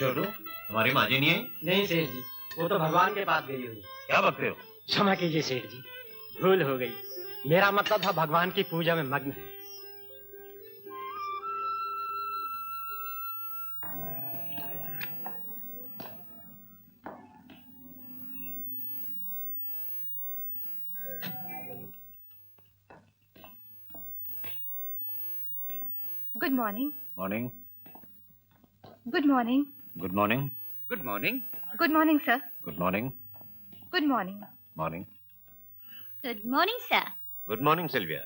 छोटू, तुम्हारी माँ जी नहीं आई? नहीं सेठ जी, वो तो भगवान के पास गई हुई। क्या बकते हो? क्षमा कीजिए सेठ जी, भूल हो गई। मेरा मतलब था भगवान की पूजा में मग्न है। Good morning. Morning. Good morning. Good morning. Good morning. Good morning, sir. Good morning. Good morning. Morning. Good morning, sir. Good morning Sylvia.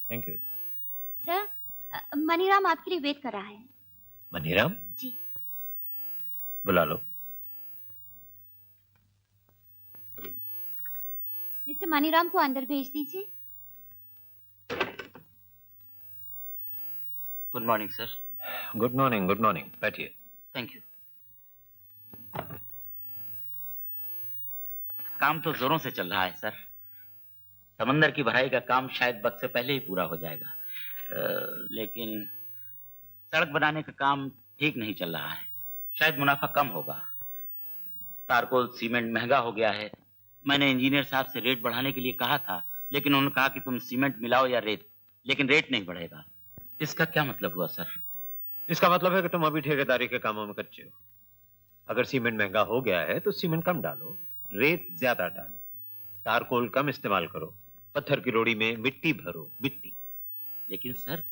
Thank you. Sir, Maniram आपके लिए वेट कर रहा है। मनीराम? जी। बुला लो। मिस्टर मनीराम को अंदर भेज दीजिए। Good morning sir. Good morning, good morning. बैठिए। Thank you. काम तो जोरों से चल रहा है सर। समंदर की भराई का काम शायद वक्त से पहले ही पूरा हो जाएगा, लेकिन सड़क बनाने का काम ठीक नहीं चल रहा है। शायद मुनाफा कम होगा। तारकोल सीमेंट महंगा हो गया है। मैंने इंजीनियर साहब से रेट बढ़ाने के लिए कहा था, लेकिन उन्होंने कहा कि तुम सीमेंट मिलाओ या रेत, लेकिन रेट नहीं बढ़ेगा। इसका क्या मतलब हुआ सर? इसका मतलब है कि तुम अभी ठेकेदारी के कामों में कच्चे हो। अगर सीमेंट महंगा हो गया है तो सीमेंट कम डालो, रेत ज्यादा डालो, तारकोल कम इस्तेमाल करो, पत्थर की रोड़ी में मिट्टी भरो, मिट्टी। लेकिन सर,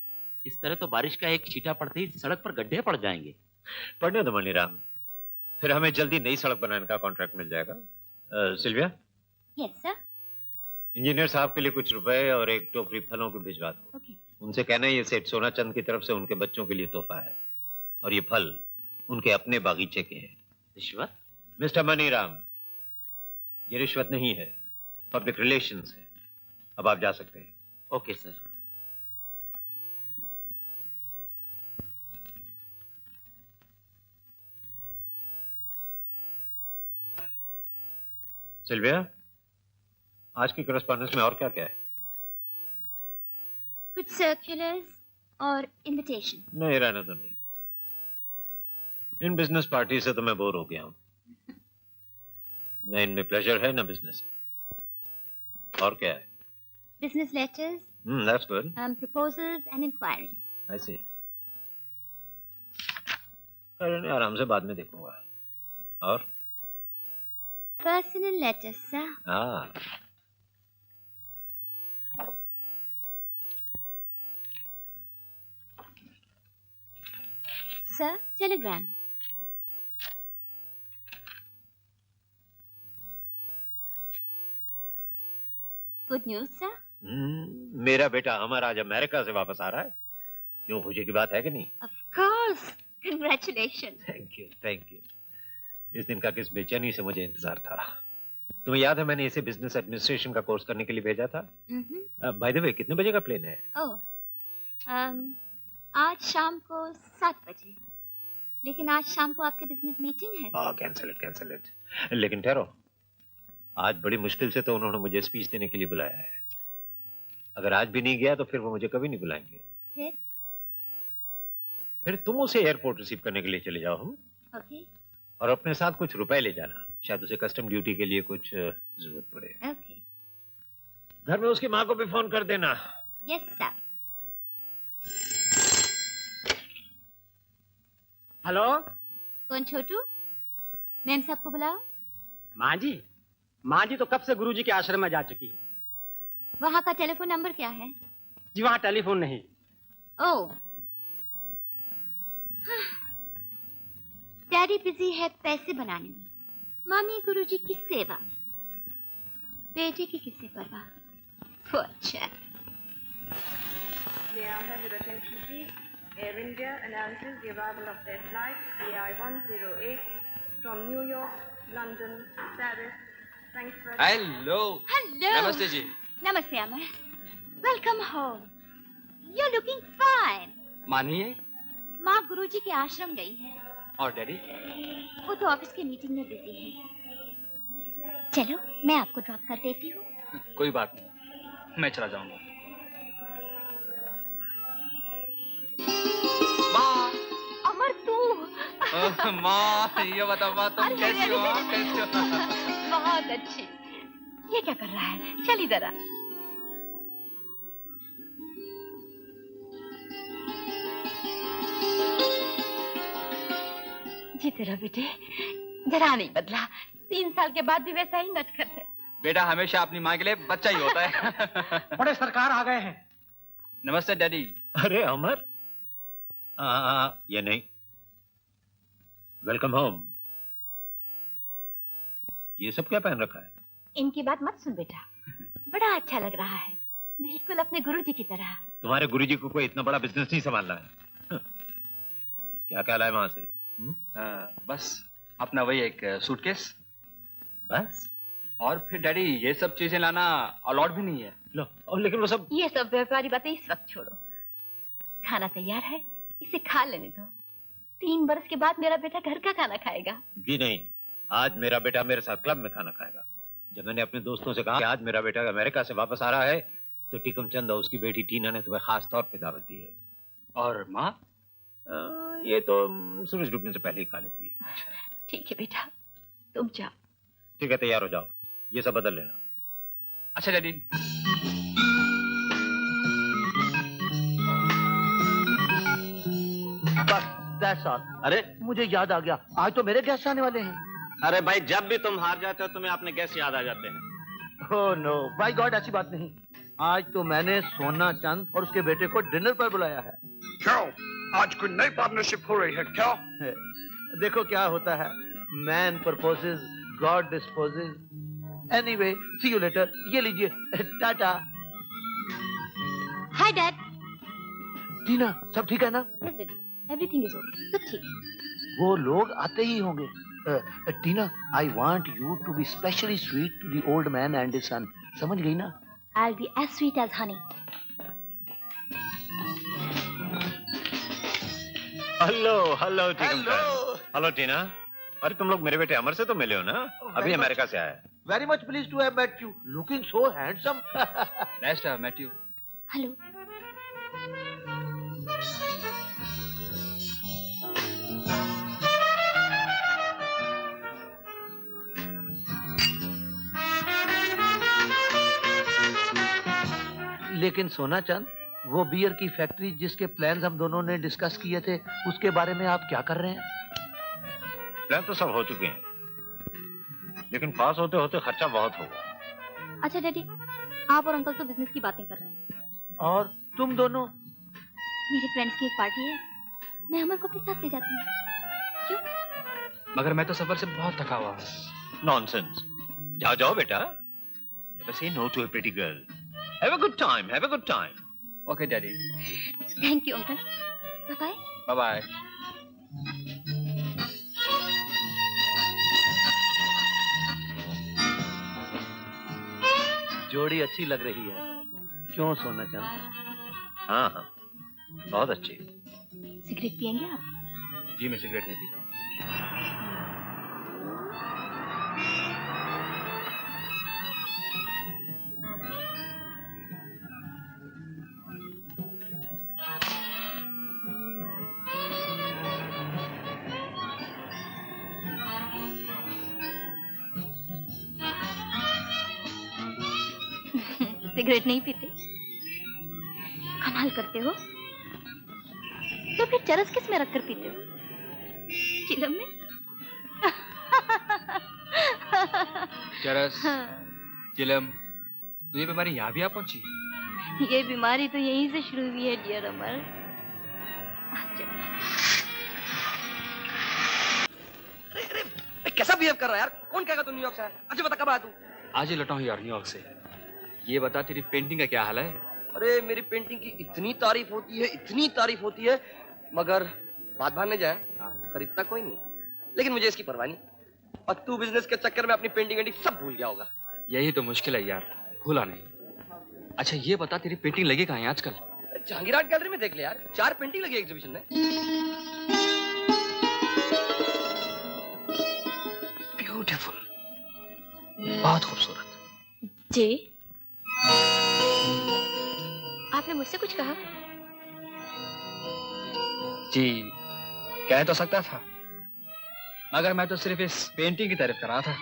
इस तरह तो बारिश का एक छींटा पड़ते ही सड़क पर गड्ढे पड़ जाएंगे। पढ़ने दो मनीराम, फिर हमें जल्दी नई सड़क बनाने का कॉन्ट्रैक्ट मिल जाएगा। Sylvia, yes sir. इंजीनियर साहब के लिए कुछ रुपए और एक टोकरी फलों को भिजवा दो। ओके। उनसे कहना ये सेठ सोनाचंद की तरफ से उनके बच्चों के लिए तोहफा है, और ये फल उनके अपने बागीचे के हैं। रिश्वत? मिस्टर मनीराम, ये रिश्वत नहीं है, पब्लिक रिलेशंस है। अब आप जा सकते हैं। Okay sir. सिल्विया, आज की करस्पॉन्डेंस में और क्या क्या है? कुछ सर्कुलर्स और इनविटेशन। नहीं, रहने दो। नहीं, इन बिजनेस पार्टी से तो मैं बोर हो गया हूं। न इनमें प्लेजर है, न बिजनेस है। और क्या है? Business letters, that's good. Proposals and inquiries. I see. अरे नहीं, आराम से बाद में देखूंगा। और पर्सनल लेटर्स सर। हाँ, sir, telegram. Good news sir. मेरा बेटा अमर आज अमेरिका से वापस आ रहा है। क्यों, खुशी की बात है कि नहीं? Of course, congratulation. Thank you, thank you. इस दिन का किस बेचैनी से मुझे इंतजार था। तुम्हें याद है मैंने इसे बिजनेस एडमिनिस्ट्रेशन का कोर्स करने के लिए भेजा था? बाय द वे, कितने बजे का प्लेन है? आज शाम को 7 बजे। लेकिन आज शाम को आपके बिजनेस मीटिंग है। Cancel it, cancel it. लेकिन ठहरो, आज बड़ी मुश्किल से तो उन्होंने मुझे स्पीच देने के लिए बुलाया है। अगर आज भी नहीं गया तो फिर वो मुझे कभी नहीं बुलाएंगे। फिर तुम उसे एयरपोर्ट रिसीव करने के लिए चले जाओ। हम ओके। और अपने साथ कुछ रुपए ले जाना, शायद उसे कस्टम ड्यूटी के लिए कुछ जरूरत पड़े। ओके। घर में उसकी माँ को भी फोन कर देना। Yes sir. हेलो। कौन छोटू? मैम साहब को बुलाओ। माँ जी? माँ जी तो कब से गुरुजी के आश्रम में जा चुकी है। वहाँ का टेलीफोन नंबर क्या है? जी वहाँ टेलीफोन नहीं। ओह, डैडी बिजी है पैसे बनाने में, मामी गुरुजी की सेवा में, बेटे की किससे परवाह। अच्छा। May I have your attention, please? Air India announces the arrival of their flight AI-108 from New York, London, Paris, Frankfurt. Hello. Hello. नमस्ते जी। नमस्ते Amar. Welcome home. You looking fine. मानिए। माँ गुरुजी के आश्रम गई है। और डैडी? वो तो ऑफिस के मीटिंग में बिजी है। चलो मैं आपको ड्रॉप कर देती हूँ। कोई बात नहीं, मैं चला जाऊंगा। माँ, अमर तू माँ ये बताओ माँ, तुम अरे, कैसी हो? अरे, कैसी हो? बहुत अच्छी। ये क्या कर रहा है? चल इधर आ। जीते रहो बेटे, जरा नहीं बदला। 3 साल के बाद भी वैसा ही नटखट है। बेटा हमेशा अपनी माँ के लिए बच्चा ही होता है। बड़े सरकार आ गए हैं। नमस्ते डैडी। अरे अमर, ये नहीं। Welcome home. ये सब क्या पहन रखा है? इनकी बात मत सुन बेटा, बड़ा अच्छा लग रहा है, बिल्कुल अपने गुरुजी की तरह। तुम्हारे गुरुजी को कोई इतना बड़ा बिजनेस नहीं संभालना है। क्या क्या लाए वहां से? बस अपना वही एक सूटकेस, बस? और फिर डैडी ये सब चीजें लाना अलाउड भी नहीं है। लो, और लेकिन वो सब ये सब व्यापारी बातें इस वक्त छोड़ो। खाना तैयार है, इसे खा लेने दो। 3 बरस के बाद मेरा बेटा घर का खाना खाएगा। जी नहीं, आज मेरा बेटा मेरे साथ क्लब में खाना खाएगा। जब मैंने अपने दोस्तों से कहा कि आज मेरा बेटा अमेरिका से वापस आ रहा है, तो टिकम चंद और उसकी बेटी टीना ने तुम्हें खास तौर पे दावत दी है। और माँ? ये तो सूरज डूबने से पहले ही खा लेती है। ठीक है बेटा, तुम जाओ। ठीक है, तैयार हो जाओ, ये सब बदल लेना। अच्छा डैडी। बस दैट्स ऑल। अरे मुझे याद आ गया, आज तो मेरे गेस्ट आने वाले हैं। अरे भाई, जब भी तुम हार जाते हो तुम्हें अपने गेस्ट याद आ जाते हैं। ओह नो बाय गॉड, ऐसी बात नहीं। आज तो मैंने सोना चंद और उसके बेटे को डिनर पर बुलाया है। क्यों? आज कोई नई पार्टनरशिप हो रही है क्या? देखो क्या होता है, man proposes, God disposes. Anyway, see you later. ये लीजिए, टाटा। Hi dad. टीना, सब ठीक है ना? Yes daddy, everything is okay, सब ठीक। वो लोग आते ही होंगे। Tina, I want you to be specially sweet to the old man and his son. समझ गई ना? I will be as sweet as honey. Hello hello Tikam Chand. Hello Tina. अरे तुम लोग मेरे बेटे अमर से तो मिले हो ना? अभी अमेरिका से आया है। Very much please to have met you, looking so handsome. Nice to have met you. Hello. लेकिन सोना चंद, वो बियर की फैक्ट्री जिसके प्लान्स हम दोनों ने डिस्कस किए थे, उसके बारे में आप क्या कर रहे हैं? प्लान तो सब हो चुके हैं, लेकिन पास होते होते खर्चा बहुत होगा। अच्छा डैडी, आप और अंकल तो बिजनेस की बातें कर रहे हैं, और तुम दोनों? मेरे फ्रेंड्स की एक पार्टी है, मैं अमर को अपने साथ ले जाती हूँ। क्यों? मगर मैं तो सफर से बहुत थका हुआ हूँ। नॉनसेंस। जाओ जाओ बेटा। Never say no to a pretty girl. Have a good time. Have a good time. Okay daddy. Thank you uncle. Bye bye. Bye bye. जोड़ी अच्छी लग रही है, क्यों सोना चंद? हाँ हाँ, बहुत अच्छी। सिगरेट पियेंगे आप? जी मैं सिगरेट नहीं पीता। सिगरेट नहीं पीते? कमाल करते हो। तो फिर चरस किस में रखकर पीते हो? चिलम में? चरस, चिलम, तो ये बीमारी यहाँ भी आ पहुंची? ये बीमारी तो यहीं से शुरू हुई है डियर अमर। कैसा बिहेव कर रहा है यार? कौन कहेगा तू न्यूयॉर्क से आया? अच्छा बता कब आया तू? आज ही लौटा हूँ यार न्यूयॉर्क से। ये बता तेरी पेंटिंग का क्या हाल है? अरे मेरी पेंटिंग की इतनी तारीफ होती है, इतनी तारीफ होती है, मगर बात भानने जाए खरीदता कोई नहीं। लेकिन मुझे इसकी परवाह नहीं, और तू बिजनेस के चक्कर में अपनी पेंटिंग वेंटिंग सब भूल गया होगा। यही तो मुश्किल है यार, भूला नहीं। अच्छा ये बता तेरी पेंटिंग लगी कहाँ है आजकल? जहांगीर आर्ट गैलरी में देख ले यार, 4 पेंटिंग लगी एग्जीबिशन में। ब्यूटीफुल। बहुत खूबसूरत। जी, आपने मुझसे कुछ कहा? जी, कह तो सकता था, मगर मैं तो सिर्फ इस पेंटिंग की तारीफ कर रहा था।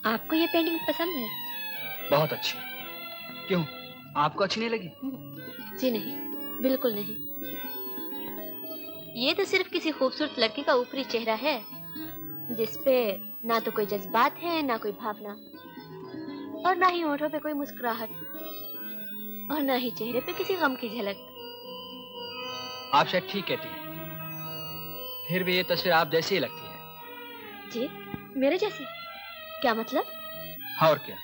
आपको ये पेंटिंग पसंद है? बहुत अच्छी। क्यों, आपको अच्छी नहीं लगी? जी नहीं, बिल्कुल नहीं। ये तो सिर्फ किसी खूबसूरत लड़की का ऊपरी चेहरा है, जिसपे ना तो कोई जज्बात है, ना कोई भावना, और ना ही होठों पे कोई मुस्कुराहट, और ना ही चेहरे पे किसी गम की झलक। आप शायद ठीक कहती हैं, फिर भी ये तस्वीर आप जैसी ही लगती है। जी, मेरे जैसी? क्या मतलब? और क्या,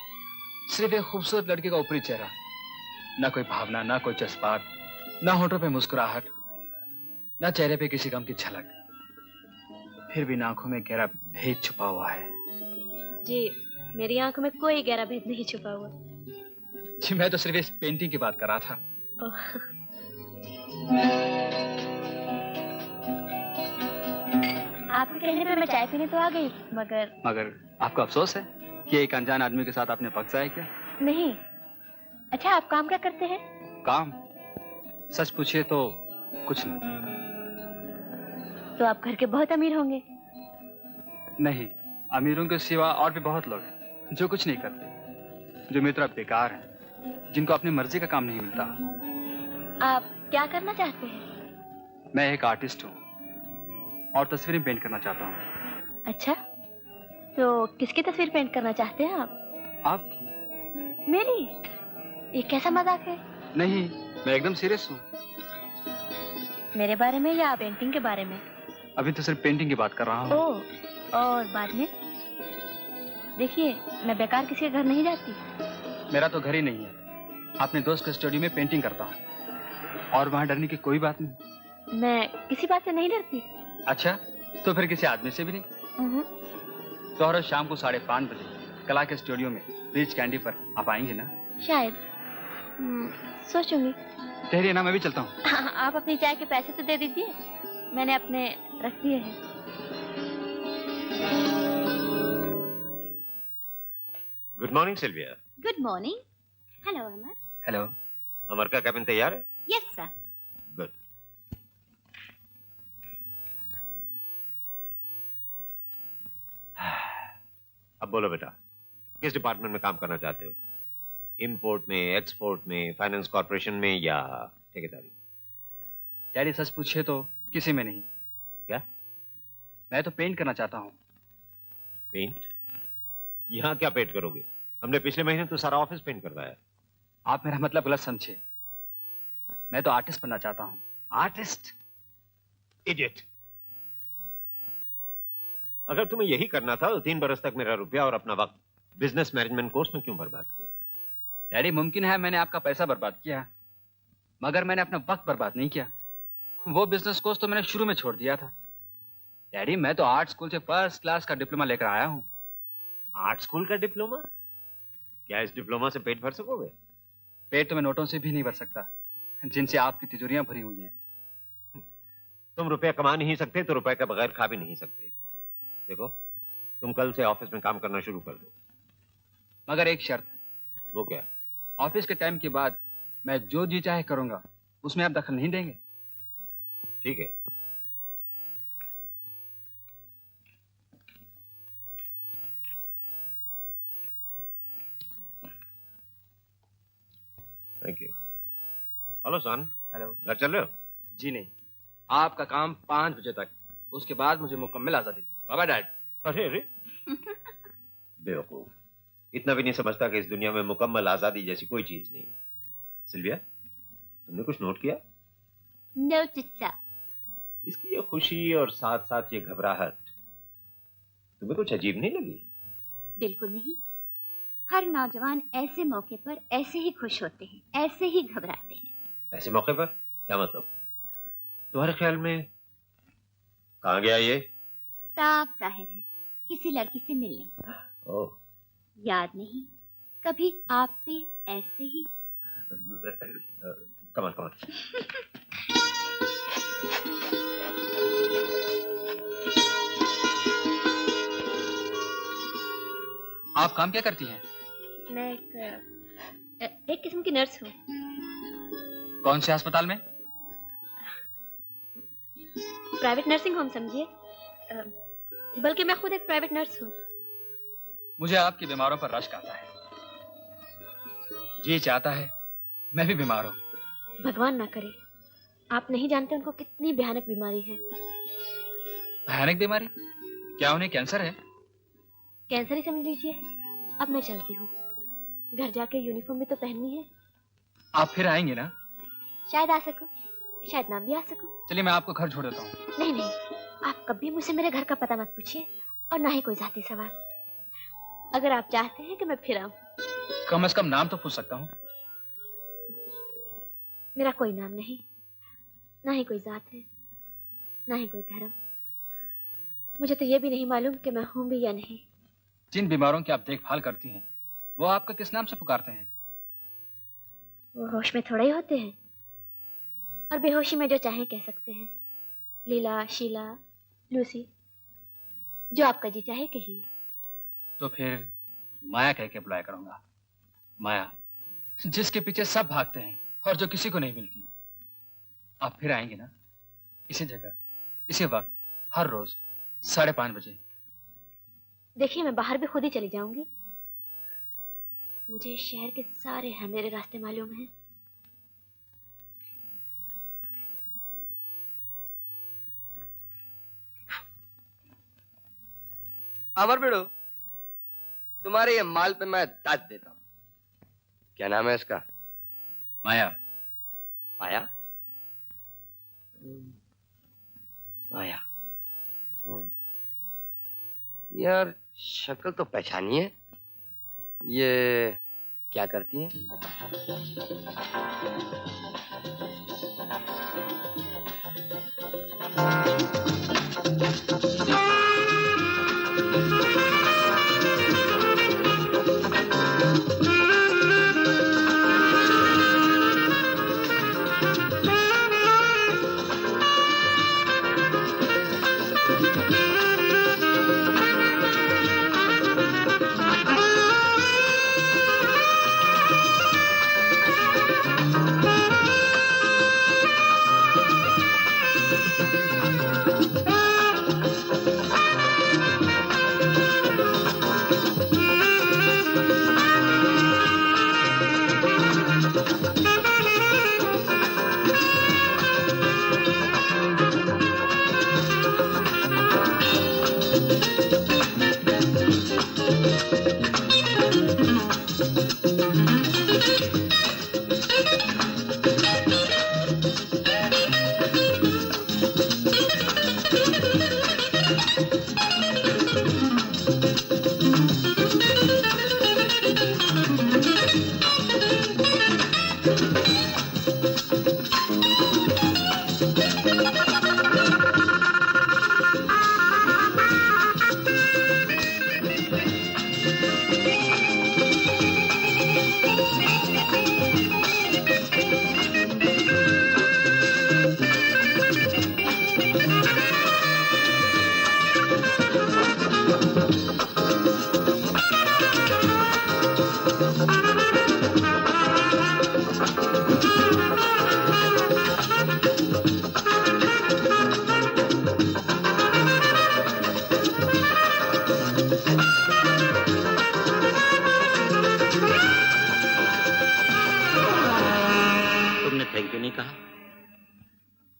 सिर्फ एक खूबसूरत लड़की का ऊपरी चेहरा, ना कोई भावना, ना कोई जज्बात, ना होठों पे मुस्कुराहट, ना चेहरे पे किसी गम की झलक, फिर भी आंखों में गहरा भेद छुपा हुआ है। जी, मेरी आंखों में कोई गहरा भेद नहीं छुपा हुआ। जी, मैं तो सिर्फ इस पेंटिंग की बात कर रहा था। आपके कहने पे मैं चाय पीने तो आ गई, मगर आपको अफसोस है कि एक अनजान आदमी के साथ आपने वक्त जाया क्या? नहीं। अच्छा, आप काम क्या करते हैं? काम? सच पूछिए तो कुछ नहीं। तो आप घर के बहुत अमीर होंगे। नहीं, अमीरों के सिवा और भी बहुत लोग हैं जो कुछ नहीं करते, जो मेरी तरह बेकार हैं, जिनको अपनी मर्जी का काम नहीं मिलता। आप क्या करना चाहते हैं? मैं एक आर्टिस्ट हूँ और तस्वीरें पेंट करना चाहता हूँ। अच्छा, तो किसकी तस्वीर पेंट करना चाहते हैं आप? आपकी? मेरी? ये कैसा मजाक है? नहीं, मैं एकदम सीरियस हूँ। मेरे बारे में या पेंटिंग के बारे में? अभी तो सिर्फ पेंटिंग की बात कर रहा हूँ। ओह, और बाद में? देखिए, मैं बेकार किसी के घर नहीं जाती। मेरा तो घर ही नहीं है, अपने दोस्त के स्टूडियो में पेंटिंग करता हूँ, और वहाँ डरने की कोई बात नहीं। मैं किसी बात से नहीं डरती। अच्छा, तो फिर किसी आदमी से भी नहीं? तो हर रोज शाम को 5:30 बजे कला के स्टूडियो में रिच कैंडी पर आप आएंगे ना? शायद। सोचूंगी। ठहरिए ना, मैं भी चलता हूँ। आप अपनी चाय के पैसे तो दे दीजिए, मैंने अपने रख दिए हैं। Good morning Silvia. Good morning. Hello Amar. Hello. Amar का कैबिन तैयार है? Yes sir. गुड। अब बोलो बेटा, किस डिपार्टमेंट में काम करना चाहते हो? इंपोर्ट में, एक्सपोर्ट में, फाइनेंस कॉर्पोरेशन में या ठेकेदारी? डैडी सच पूछे तो किसी में नहीं। क्या? मैं तो पेंट करना चाहता हूँ। पेंट? यहाँ क्या पेंट करोगे? हमने पिछले महीने तो सारा ऑफिस पेंट करवाया। आप मेरा मतलब गलत समझे, मैं तो आर्टिस्ट बनना चाहता हूँ। आर्टिस्ट? इडियट। अगर तुम्हें यही करना था तो 3 बरस तक मेरा रुपया और अपना वक्त बिजनेस मैनेजमेंट कोर्स में क्यों बर्बाद किया? डैडी, मुमकिन है मैंने आपका पैसा बर्बाद किया, मगर मैंने अपना वक्त बर्बाद नहीं किया। वो बिजनेस कोर्स तो मैंने शुरू में छोड़ दिया था। डैडी, मैं तो आर्ट स्कूल से फर्स्ट क्लास का डिप्लोमा लेकर आया हूँ। आर्ट स्कूल का डिप्लोमा? क्या इस डिप्लोमा से पेट भर सकोगे? पेट तो मैं नोटों से भी नहीं भर सकता, जिनसे आपकी तिजोरियां भरी हुई हैं। तुम रुपया कमा नहीं सकते तो रुपए के बगैर खा भी नहीं सकते। देखो, तुम कल से ऑफिस में काम करना शुरू कर दो, मगर एक शर्त है। वो क्या? ऑफिस के टाइम के बाद मैं जो जी चाहे करूंगा, उसमें आप दखल नहीं देंगे? ठीक है। Thank you. Hello son. Hello. घर चल रहे हो? जी नहीं, आपका काम 5 बजे तक, उसके बाद मुझे मुकम्मल आजादी। Bye bye dad. अरे अरे बेवकूफ, इतना भी नहीं समझता कि इस दुनिया में मुकम्मल आजादी जैसी कोई चीज नहीं। सिल्विया, तुमने कुछ नोट किया? नो चिच्चा। इसकी ये खुशी और साथ साथ ये घबराहट तुम्हें कुछ अजीब नहीं लगी? बिल्कुल नहीं। हर नौजवान ऐसे मौके पर ऐसे ही खुश होते हैं, ऐसे ही घबराते हैं। ऐसे मौके पर? क्या मतलब? तुम्हारे ख्याल में कहाँ गया ये? साफ जाहिर है, किसी लड़की से मिलने। ओह, याद नहीं कभी आप पे ऐसे ही? कमल कमल। आप काम क्या करती हैं? मैं एक किस्म की नर्स हूँ। कौन से अस्पताल में? प्राइवेट नर्सिंग होम समझिए। बल्कि मैं खुद एक प्राइवेट नर्स हूँ। मुझे आपकी बीमारों पर रश्क आता है। जी चाहता है मैं भी बीमार हूँ। भगवान ना करे। आप नहीं जानते उनको कितनी भयानक बीमारी है। भयानक बीमारी? क्या उन्हें कैंसर है? कैंसर ही समझ लीजिए। अब मैं चलती हूँ, घर जाके यूनिफॉर्म भी तो पहननी है। आप फिर आएंगे ना? शायद आ सकूं, शायद ना भी आ सकूं। चलिए मैं आपको घर छोड़ देता हूँ। नहीं नहीं, आप कभी मुझसे मेरे घर का पता मत पूछिए और ना ही कोई जाती सवाल। अगर आप चाहते हैं कि मैं फिर आऊं। कम से कम नाम तो पूछ सकता हूँ। मेरा कोई नाम नहीं, ना ही कोई जात है, ना ही कोई धर्म। मुझे तो ये भी नहीं मालूम कि मैं हूं भी या नहीं। जिन बीमारों की आप देखभाल करती हैं वो आपका किस नाम से पुकारते हैं? वो होश में थोड़ा ही होते हैं और बेहोशी में जो चाहे कह सकते हैं। लीला, शीला, लूसी, जो आपका जी चाहे कहिए। तो फिर माया कह के बुलाया करूंगा। माया, जिसके पीछे सब भागते हैं और जो किसी को नहीं मिलती। आप फिर आएंगे ना? इसी जगह, इसी वक्त, हर रोज 5:30 बजे। देखिए मैं बाहर भी खुद ही चली जाऊंगी। मुझे शहर के सारे अंधेरे रास्ते मालूम हैं। अमर बेड़ो, तुम्हारे ये माल पे मैं दाद देता हूँ। क्या नाम है इसका? माया। माया? माया। यार शक्ल तो पहचानी है। ये क्या करती है?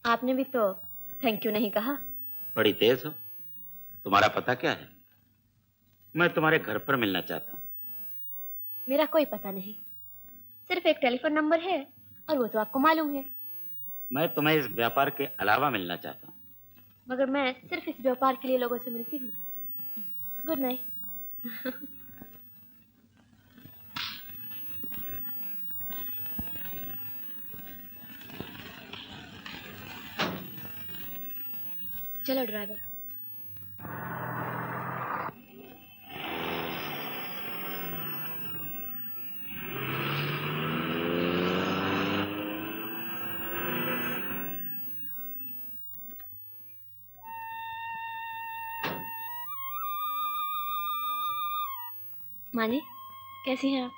आपने भी तो थैंक यू नहीं कहा। बड़ी तेज हो। तुम्हारा पता क्या है? मैं तुम्हारे घर पर मिलना चाहता हूँ। मेरा कोई पता नहीं, सिर्फ एक टेलीफोन नंबर है और वो तो आपको मालूम है। मैं तुम्हें इस व्यापार के अलावा मिलना चाहता हूँ। मगर मैं सिर्फ इस व्यापार के लिए लोगों से मिलती हूँ। Good night. चलो ड्राइवर। माँ जी, कैसी हैं आप?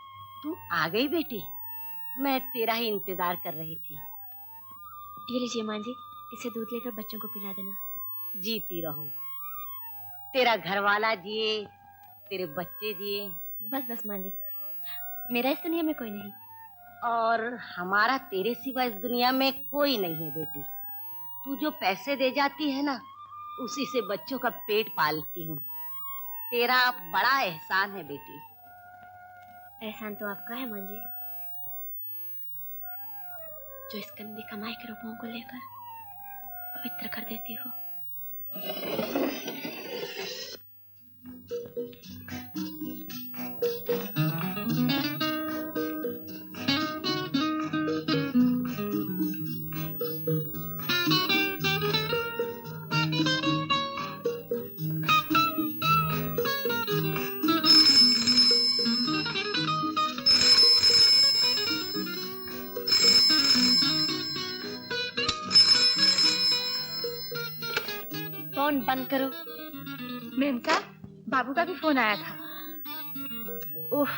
तू आ गई बेटी, मैं तेरा ही इंतजार कर रही थी। ये लीजिए माँ जी, इसे दूध लेकर बच्चों को पिला देना। जीती रहो, तेरा घर वाला जिए, तेरे बच्चे जिए। बस बस माँ जी, मेरा इस दुनिया में कोई नहीं। और हमारा तेरे सिवा इस दुनिया में कोई नहीं है बेटी। तू जो पैसे दे जाती है ना, उसी से बच्चों का पेट पालती हूँ। तेरा बड़ा एहसान है बेटी। एहसान तो आपका है माँ जी, जो इस गंदी कमाई के रुपयों को लेकर पवित्र कर देती हो। फोन बंद करो। मैम साहब, बाबू का भी फोन आया था। उफ,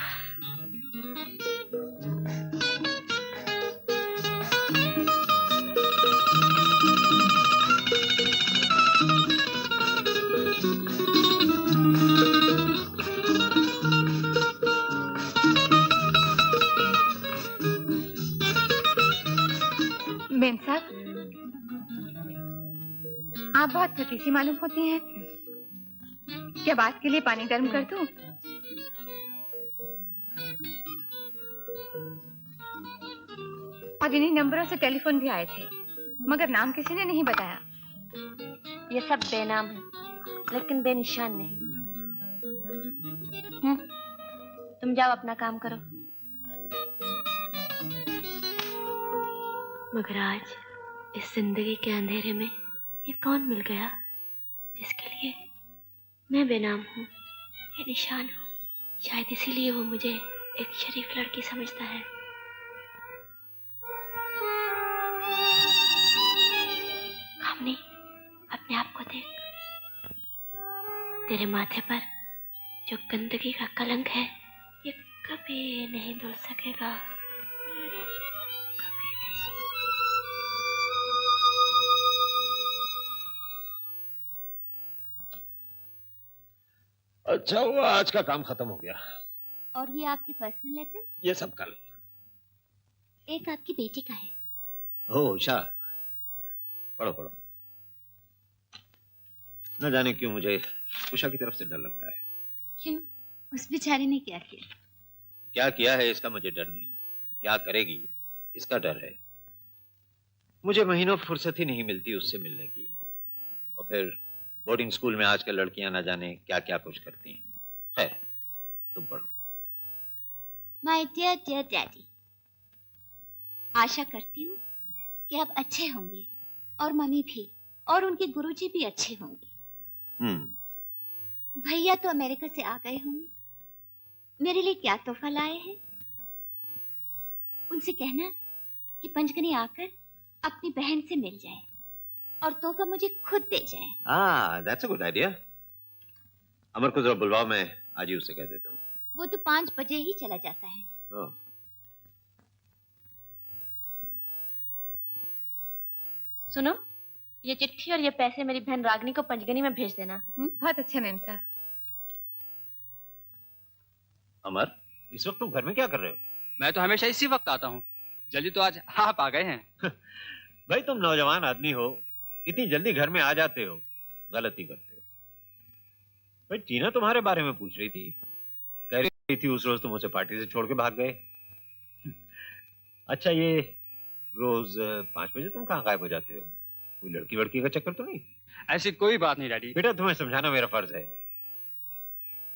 मैम साहब, आप बहुत थकी सी मालूम होती हैं। क्या बात के लिए पानी गर्म कर दूं? और इन्हीं नंबरों से टेलीफोन भी आए थे, मगर नाम किसी ने नहीं बताया। ये सब बेनाम है, लेकिन बेनिशान नहीं। तुम जाओ अपना काम करो। मगर आज इस जिंदगी के अंधेरे में ये कौन मिल गया जिसके लिए मैं बेनाम हूँ, बेनिशान हूँ। शायद इसीलिए वो मुझे एक शरीफ लड़की समझता है। कामनी, अपने आप को देख। तेरे माथे पर जो गंदगी का कलंक है, ये कभी नहीं धुल सकेगा। अच्छा हुआ आज का काम खत्म हो गया। और ये आपके पर्सनल लेटर? ये सब कल। एक आपकी बेटी का है। हो उषा, पढ़ो पढ़ो। न जाने क्यों मुझे उषा की तरफ से डर लगता है। क्यों? उस बेचारी ने क्या किया? क्या किया है इसका मुझे डर नहीं, क्या करेगी इसका डर है। मुझे महीनों फुर्सत ही नहीं मिलती उससे मिलने की। और फिर बोर्डिंग स्कूल में आजकल लड़कियां ना जाने क्या क्या कुछ करती हैं। खैर, तुम पढ़ो। माय डियर डियर डैडी, आशा करती हूँ कि आप अच्छे होंगे और मम्मी भी, और उनके गुरुजी भी अच्छे होंगे। भैया तो अमेरिका से आ गए होंगे। मेरे लिए क्या तोहफा लाए हैं? उनसे कहना कि पंचगनी आकर अपनी बहन से मिल जाए और तोहफा मुझे खुद दे जाए। That's a good idea. Amar को जरा बुलवाओ, मैं आज ही उससे कह देता हूँ। वो तो 5 बजे ही चला जाता है। सुनो, ये चिट्ठी और ये पैसे मेरी बहन रागनी को पंचगनी में भेज देना। बहुत अच्छा मैम साहब। अमर, इस वक्त तुम घर में क्या कर रहे हो? मैं तो हमेशा इसी वक्त आता हूँ। जल्दी तो आज आप आ गए हैं। भाई तुम नौजवान आदमी हो, इतनी जल्दी घर में आ जाते हो, गलती करते हो। भाई टीना तुम्हारे बारे में पूछ रही थी, कह रही थी उस रोज तुम उसे पार्टी से छोड़ के भाग गए। अच्छा, ये रोज 5 बजे तुम कहाँ गायब हो जाते हो? कोई लड़की वड़की का चक्कर तो नहीं? ऐसी कोई बात नहीं डैडी। बेटा, तुम्हें समझाना मेरा फर्ज है।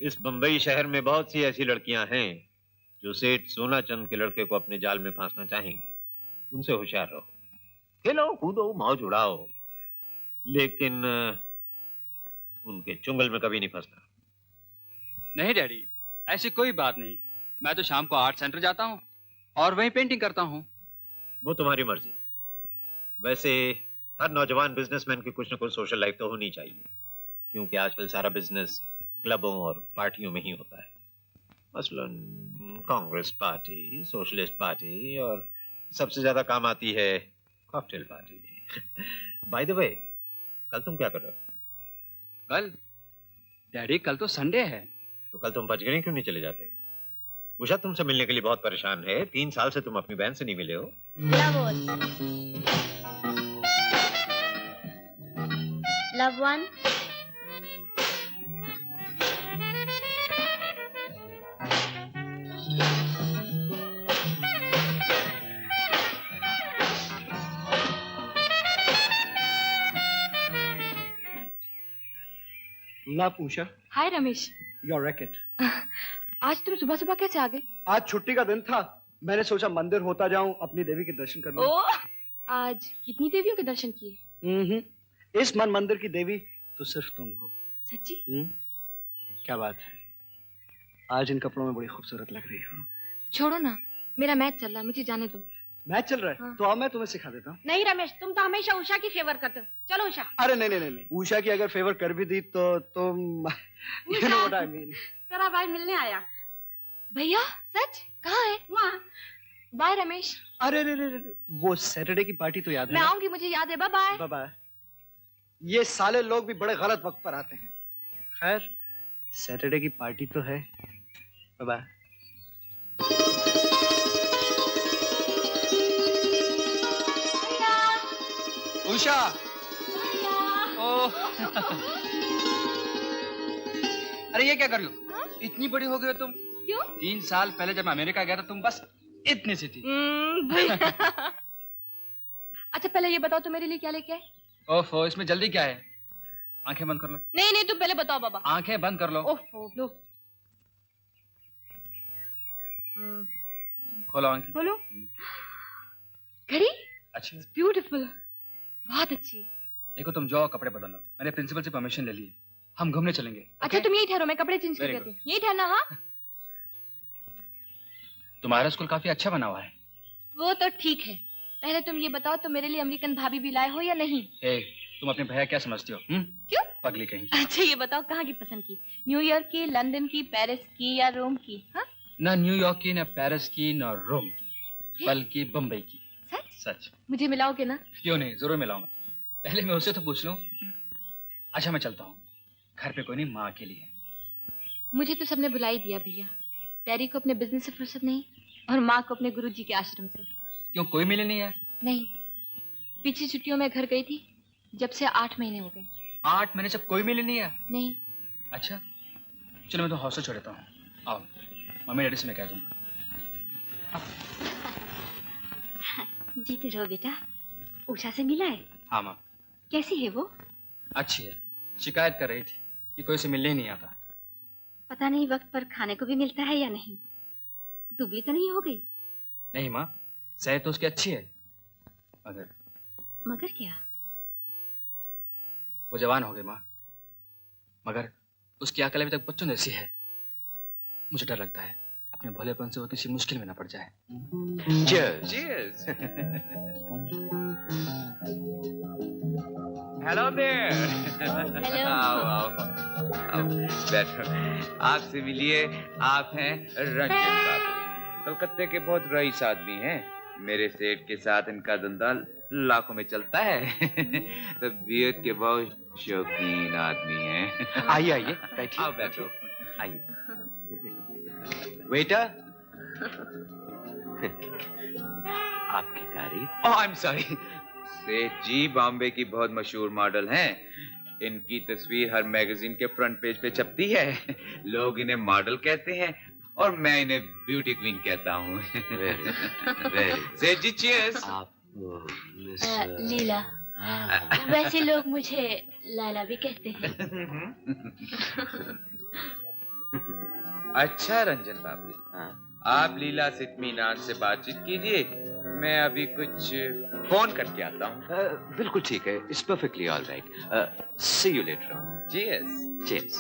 इस बंबई शहर में बहुत सी ऐसी लड़कियां हैं जो सेठ सोना चंद के लड़के को अपने जाल में फांसना चाहेंगी। उनसे होशियार रहो, खेलो कूदो मौज उड़ाओ, लेकिन उनके चुंगल में कभी नहीं फंसना। नहीं डैडी, ऐसी कोई बात नहीं। मैं तो शाम को आर्ट सेंटर जाता हूँ और वहीं पेंटिंग करता हूँ। वो तुम्हारी मर्जी। वैसे हर नौजवान बिजनेसमैन की कुछ न कुछ सोशल लाइफ तो होनी चाहिए, क्योंकि आजकल सारा बिजनेस क्लबों और पार्टियों में ही होता है। मसलन कांग्रेस पार्टी, सोशलिस्ट पार्टी, और सबसे ज्यादा काम आती है cocktail party. By the way, कल तुम क्या कर रहे हो? कल? डैडी कल तो संडे है। तो कल तुम पचगणी क्यों नहीं चले जाते? उषा तुमसे मिलने के लिए बहुत परेशान है। 3 साल से तुम अपनी बहन से नहीं मिले हो। Love one. ना पूछा। हाय रमेश। Your racket. आज तुम सुबह सुबह कैसे आ गए? आज छुट्टी का दिन था, मैंने सोचा मंदिर होता जाऊं, अपनी देवी के दर्शन कर लूं। आज कितनी देवियों के दर्शन किए? इस मन मंदिर की देवी तो सिर्फ तुम हो। सच्ची? क्या बात है, आज इन कपड़ों में बड़ी खूबसूरत लग रही हो। छोड़ो ना, मेरा मैच चल रहा है, मुझे जाने दो। मैच चल रहा है? हाँ। तो अब मैं तुम्हें सिखा देता हूँ। नहीं रमेश, तुम तो हमेशा उषा की फेवर करते हो। चलो उषा। अरे नहीं नहीं नहीं, उषा की अगर फेवर कर भी दी तो तुम you know what I mean। तेरा भाई मिलने आया। भैया सच? कहाँ है? वहाँ। बाय रमेश। अरे वो सैटरडे की पार्टी तो याद है? मैं आऊंगी, मुझे याद है। Bye bye bye. ये साले लोग भी बड़े गलत वक्त पर आते हैं। खैर सैटरडे की पार्टी तो है। Bye bye. उषा। ओह। अरे ये क्या कर रही हो? इतनी बड़ी हो गई हो तुम। क्यों? 3 साल पहले जब मैं अमेरिका गया था तुम बस इतनी सी थी। अच्छा पहले ये बताओ, तो मेरे लिए क्या लेके आए? ओफो, इसमें जल्दी क्या है? आंखें बंद कर लो। नहीं तुम पहले बताओ बाबा। आंखें बंद कर लो। ओफो लो। खोलो आंखें। खोलो। घड़ी? अच्छी। ब्यूटीफुल, बहुत अच्छी। देखो तुम जाओ, कपड़े बदल लो, मैंने प्रिंसिपल से परमिशन ले ली है, हम घूमने चलेंगे। अच्छा तुम यही ठहरो, मैं कपड़े चेंज कर देती हूँ। यही ठहरना। हाँ तुम्हारा स्कूल काफी अच्छा बना हुआ है। वो तो ठीक है, पहले तुम ये बताओ, तुम मेरे लिए अमेरिकन भाभी भी लाए हो या नहीं? तुम अपने भैया क्या समझती हो? क्यों? पगली कहीं। अच्छा ये बताओ, कहाँ की पसंद की? न्यूयॉर्क की, लंदन की, पेरिस की या रोम की? हाँ? ना न्यूयॉर्क की, ना पेरिस की, ना रोम की, बल्कि बम्बई की। सच? सच। मुझे मिलाओगे ना? क्यों नहीं, जरूर मिलाऊंगा। पहले मैं उसे तो पूछ लूं। अच्छा मैं चलता हूँ, घर पे कोई नहीं, माँ अकेली है। मुझे तो सबने बुला ही दिया भैया। डैडी को अपने बिजनेस से फुर्सत नहीं और माँ को अपने गुरुजी के आश्रम से। क्यों, कोई मिले नहीं है? नहीं, पिछली छुट्टियों में घर गई थी, जब से 8 महीने हो गए। 8 महीने से कोई मिले नहीं है? नहीं। अच्छा चलो मैं तो हौसला छोड़ देता हूँ। आओ, मम्मी डैडी से मैं कह दूंगा। जीते रहो बेटा। उषा से मिला है? हाँ माँ। कैसी है वो? अच्छी है, शिकायत कर रही थी कि कोई से मिलने ही नहीं आता। पता नहीं वक्त पर खाने को भी मिलता है या नहीं। दुबली तो नहीं हो गई? नहीं माँ, सेहत तो उसकी अच्छी है, मगर क्या? वो जवान हो गई माँ, मगर उसकी अकल अभी तक बच्चों जैसी है। मुझे डर लगता है अपने भोलेपन से वो किसी मुश्किल में ना पड़ जाए। Cheers. Cheers. Hello there. Hello. आओ, बैठो। आपसे मिलिए, आप हैं रंजन बाबू, कलकत्ते के बहुत रईस आदमी हैं। मेरे सेठ के साथ इनका धंधा लाखों में चलता है। तो बियत के बहुत शौकीन आदमी हैं। आइए आइए बैठिए। आओ बैठो, आइए। वेटर, आपकी तारीफ। ओह आई एम सॉरी। सेठ जी बॉम्बे की बहुत मशहूर मॉडल हैं। इनकी तस्वीर हर मैगजीन के फ्रंट पेज पे छपती है। लोग इन्हें मॉडल कहते हैं और मैं इन्हें ब्यूटी क्वीन कहता हूँ। सेठ जी चीयर्स। आप लीला। वैसे लोग मुझे लाला भी कहते हैं। अच्छा रंजन बाबू, आप लीला से इत्मीनान से बातचीत कीजिए, मैं अभी कुछ फोन करके आता हूँ। बिल्कुल ठीक है, it's perfectly all right. See you later on. Cheers. Cheers.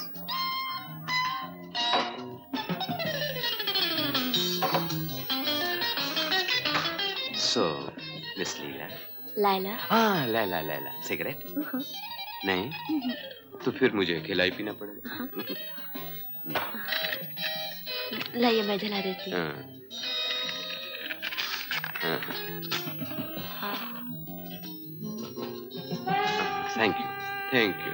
So miss Leela. Lala. हाँ लैला लैला। सिगरेट? नहीं तो फिर मुझे अकेला ही पीना पड़ेगा। लाइए मैं जला देती हूँ। Thank you, thank you.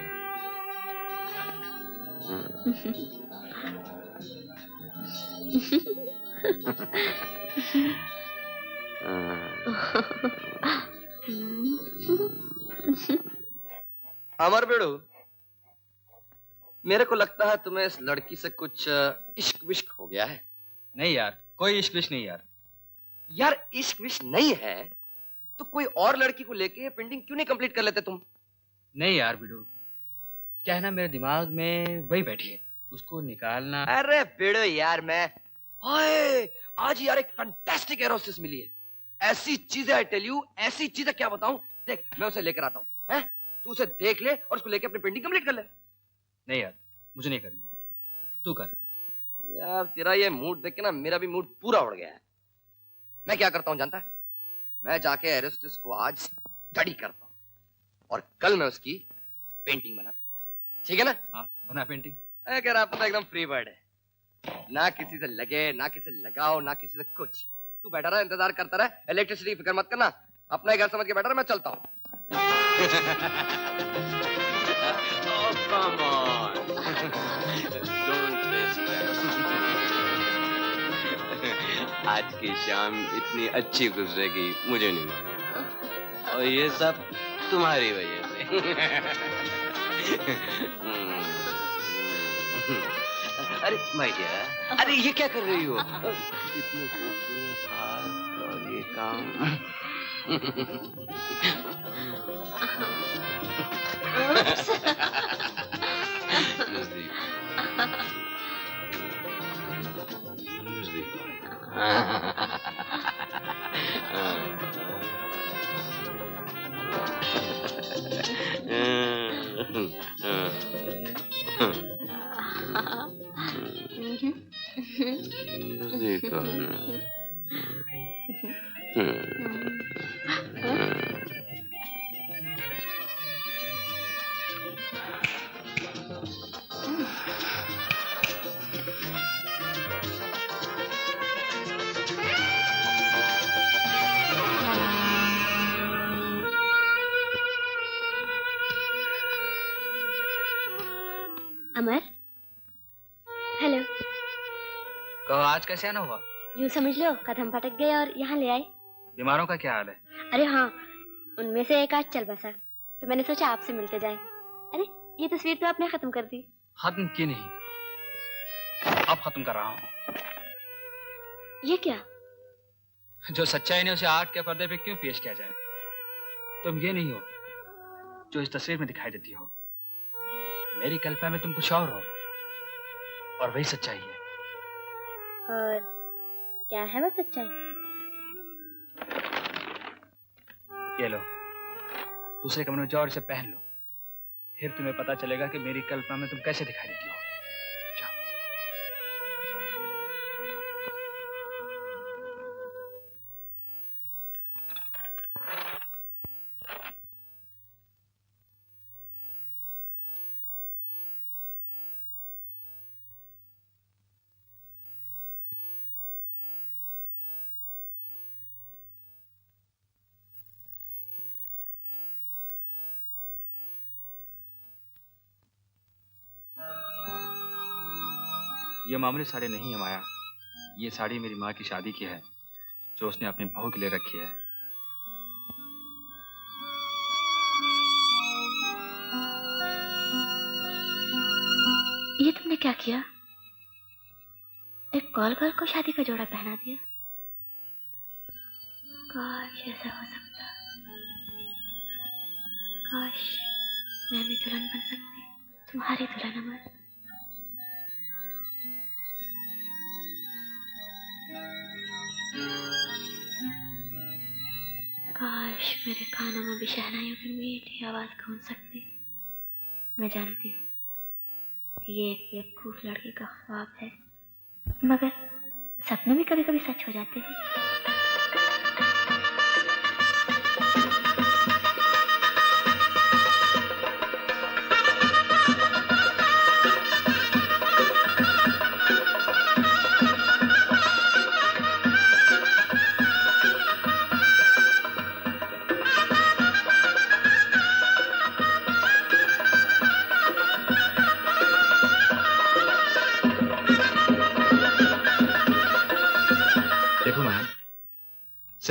Amar बेड़ू, मेरे को लगता है तुम्हें इस लड़की से कुछ इश्क विश्क हो गया है। नहीं यार, कोई इश्क विश्क नहीं यार। यार इश्क विश्क नहीं है तो कोई और लड़की को लेके पेंटिंग क्यों नहीं कंप्लीट कर लेते तुम? नहीं यार बिडू, क्या है ना, मेरे दिमाग में वही बैठी है, उसको निकालना। अरे बेड़ो यार, मैं हाय आज यार एक फैंटास्टिक एरोसिस मिली है। ऐसी चीजें आई टेल यू, ऐसी चीजें क्या बताऊं। देख मैं उसे लेकर आता हूँ, हैं? तू उसे देख ले और उसको लेकर अपनी पेंटिंग कंप्लीट कर ले। नहीं यार, मुझे नहीं करनी, तू कर। यार तेरा ये मूड देख के ना मेरा भी मूड पूरा उड़ गया है। मैं क्या करता हूँ जानता है? मैं जाके एरोस्टिस को आज स्टडी करता हूँ और कल मैं उसकी पेंटिंग बनाता हूँ, ठीक है ना? हाँ बना पेंटिंग। अगर आप तो एकदम फ्री बर्ड है, ना किसी से लगे ना किसी से लगाओ ना किसी से कुछ। तू बैठा रहा, इंतजार करता रहा, इलेक्ट्रिसिटी फिक्र मत करना, अपना ही घर समझ के बैठा रहा, मैं चलता हूँ। Oh, come on. Don't be stressed. आज की शाम इतनी अच्छी गुजरेगी मुझे नहीं मालूम, और ये सब तुम्हारी वजह से। अरे माय डियर, अरे ये क्या कर रही हो? इतने खूबसूरत हाथ और ये काम। अमर, हेलो। कहो आज कैसे आना हुआ? यूं समझ लो कदम भटक गए और यहाँ ले आए। बीमारों का क्या हाल है? अरे हाँ, उनमें से एक आज चल बसा, तो मैंने सोचा आपसे मिलते जाएं। अरे ये तस्वीर तो आपने खत्म कर दी। खत्म की नहीं, अब खत्म कर रहा हूँ। ये क्या? जो सच्चाई ने उसे आर्ट के पर्दे पे क्यों पेश किया जाए? तुम ये नहीं हो जो इस तस्वीर में दिखाई देती हो। मेरी कल्पना में तुम कुछ और हो, और वही सच्चाई है। और क्या है वो सच्चाई? ये लो, दूसरे कमरे में जाओ और इसे पहन लो, फिर तुम्हें पता चलेगा कि मेरी कल्पना में तुम कैसे दिखाई देती हो। ये मामूली साड़ी नहीं है माया, ये साड़ी मेरी माँ की शादी की है, जो उसने अपनी बहू के लिए रखी है। ये तुमने क्या किया? एक कॉल गर्ल को शादी का जोड़ा पहना दिया। काश ऐसा हो सकता, काश मैं भी दुल्हन बन सकती, तुम्हारी दुल्हन अमर। काश मेरे कानों में भी शहनाइयों की मीठी आवाज गूंज सकती। मैं जानती हूँ कि ये एक बेवकूफ लड़की का ख्वाब है, मगर सपने भी कभी कभी सच हो जाते हैं।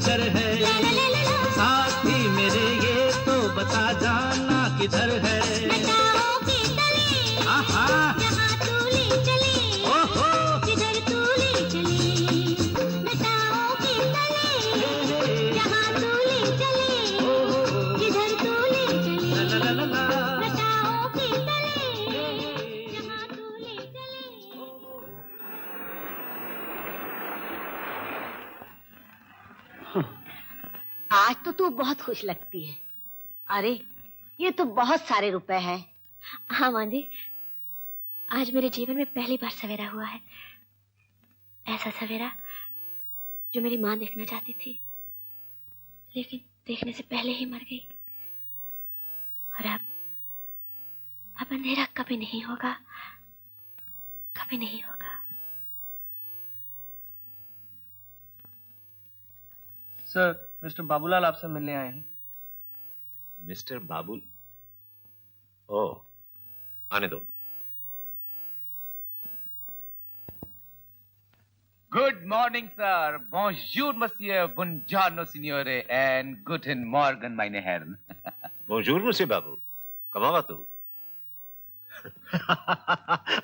डगर है, साथी मेरे ये तो बता जाना किधर है। आहा जहाँ तू ले चले, ओहो जिधर तू ले चले, लताओं के तले, जहाँ तू ले चले, जिधर तू ले चले, लताओं के तले, जहाँ तू ले चले। आज तो तू बहुत खुश लगती है। अरे ये तो बहुत सारे रुपए हैं। हाँ माँ जी, आज मेरे जीवन में पहली बार सवेरा हुआ है। ऐसा सवेरा जो मेरी माँ देखना चाहती थी, लेकिन देखने से पहले ही मर गई। और अब अंधेरा कभी नहीं होगा, कभी नहीं होगा। सर, मिस्टर बाबूलाल आपसे मिलने आए हैं। मिस्टर बाबूल? ओह, आने दो। Good morning, sir. Bonjour, monsieur. Buongiorno, signore. And guten Morgen, meine Herren. Bonjour, monsieur बाबू। कमावा तू।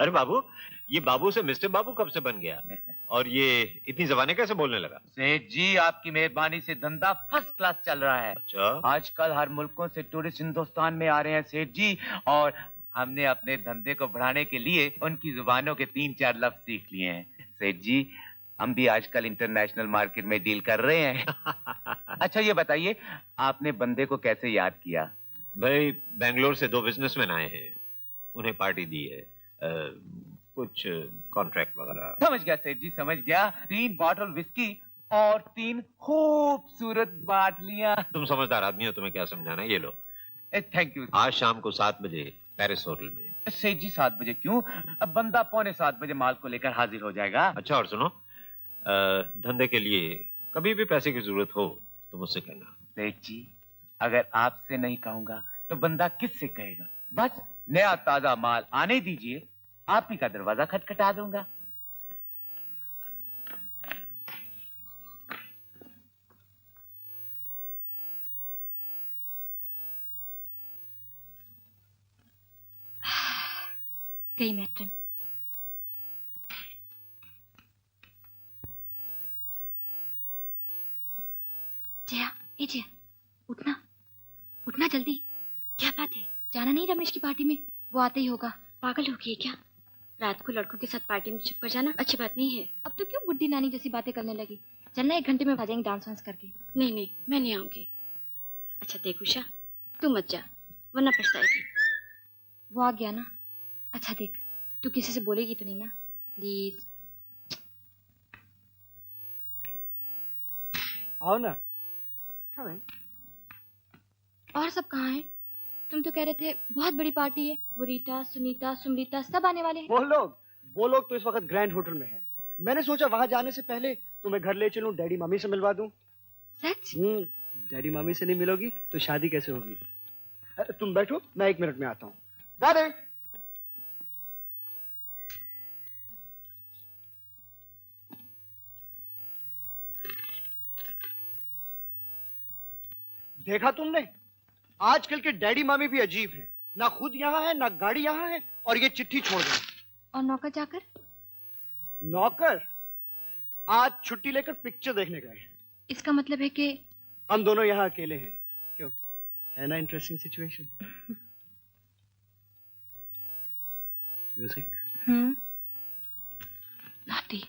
अरे बाबू, ये बाबू से मिस्टर बाबू कब से बन गया? और ये इतनी ज़बानें कैसे बोलने लगा? सेठ जी, आपकी मेहरबानी से धंधा फर्स्ट क्लास चल रहा है। अच्छा। आजकल हर मुल्कों से टूरिस्ट हिंदुस्तान में आ रहे हैं सेठ जी, और हमने अपने धंधे को बढ़ाने के लिए उनकी जुबानों के 3-4 लफ्ज सीख लिए हैं। सेठ जी, हम भी आजकल इंटरनेशनल मार्केट में डील कर रहे हैं। अच्छा ये बताइए, आपने बंदे को कैसे याद किया? भाई, बेंगलोर से 2 बिजनेसमैन आए हैं, उन्हें पार्टी दी है, कुछ कॉन्ट्रैक्ट वगैरह। समझ गया सेठ जी, समझ गया। 3 बॉटल विस्की और 3 खूबसूरत बाटलियां। तुम समझदार आदमी हो, तुम्हें क्या समझाना है, ये लो। Thank you. आज शाम को 7 बजे पेरिस होटल में। सेठ जी 7 बजे क्यों? अब बंदा 6:45 बजे माल को लेकर हाजिर हो जाएगा। अच्छा, और सुनो, धंधे के लिए कभी भी पैसे की जरूरत हो तो मुझसे कहना। सेठ जी, अगर आपसे नहीं कहूंगा तो बंदा किससे कहेगा? बस नया ताजा माल आने दीजिए, आप ही का दरवाजा खटखटा दूंगा। गई मैट्रन। जया, ए जया, उठना, उठना जल्दी। क्या बात है? जाना नहीं रमेश की पार्टी में? वो आते ही होगा। पागल हो गई है क्या? रात को लड़कों के साथ पार्टी में छुप कर जाना अच्छी बात नहीं है। अब तो क्यों बुड्ढी नानी जैसी बातें करने लगी? चलना, 1 घंटे में आ जाएंगे डांस वांस करके। नहीं नहीं, मैं नहीं आऊंगी। अच्छा देख उषा, तू मत जा वरना पछताएगी। वो आ गया ना। अच्छा देख, तू किसी से बोलेगी तो नहीं ना? प्लीज। आओ ना। और सब कहाँ हैं? तुम तो कह रहे थे बहुत बड़ी पार्टी है, वो रीटा, सुनीता, सुमरीता सब आने वाले हैं। वो लोग तो इस वक्त ग्रैंड होटल में हैं। मैंने सोचा वहां जाने से पहले तुम्हें घर ले चलूं, डैडी मम्मी से मिलवा दूं। सच? डैडी मम्मी से नहीं मिलोगी तो शादी कैसे होगी? तुम बैठो, मैं 1 मिनट में आता हूँ। दादी, देखा तुमने? आजकल के डैडी मामी भी अजीब हैं। ना खुद यहाँ है, ना गाड़ी यहाँ है, और ये चिट्ठी छोड़ गए। और नौकर जाकर? नौकर आज छुट्टी लेकर पिक्चर देखने गए। इसका मतलब है कि हम दोनों यहाँ अकेले हैं। क्यों, है ना इंटरेस्टिंग सिचुएशन? म्यूजिक। नाटी।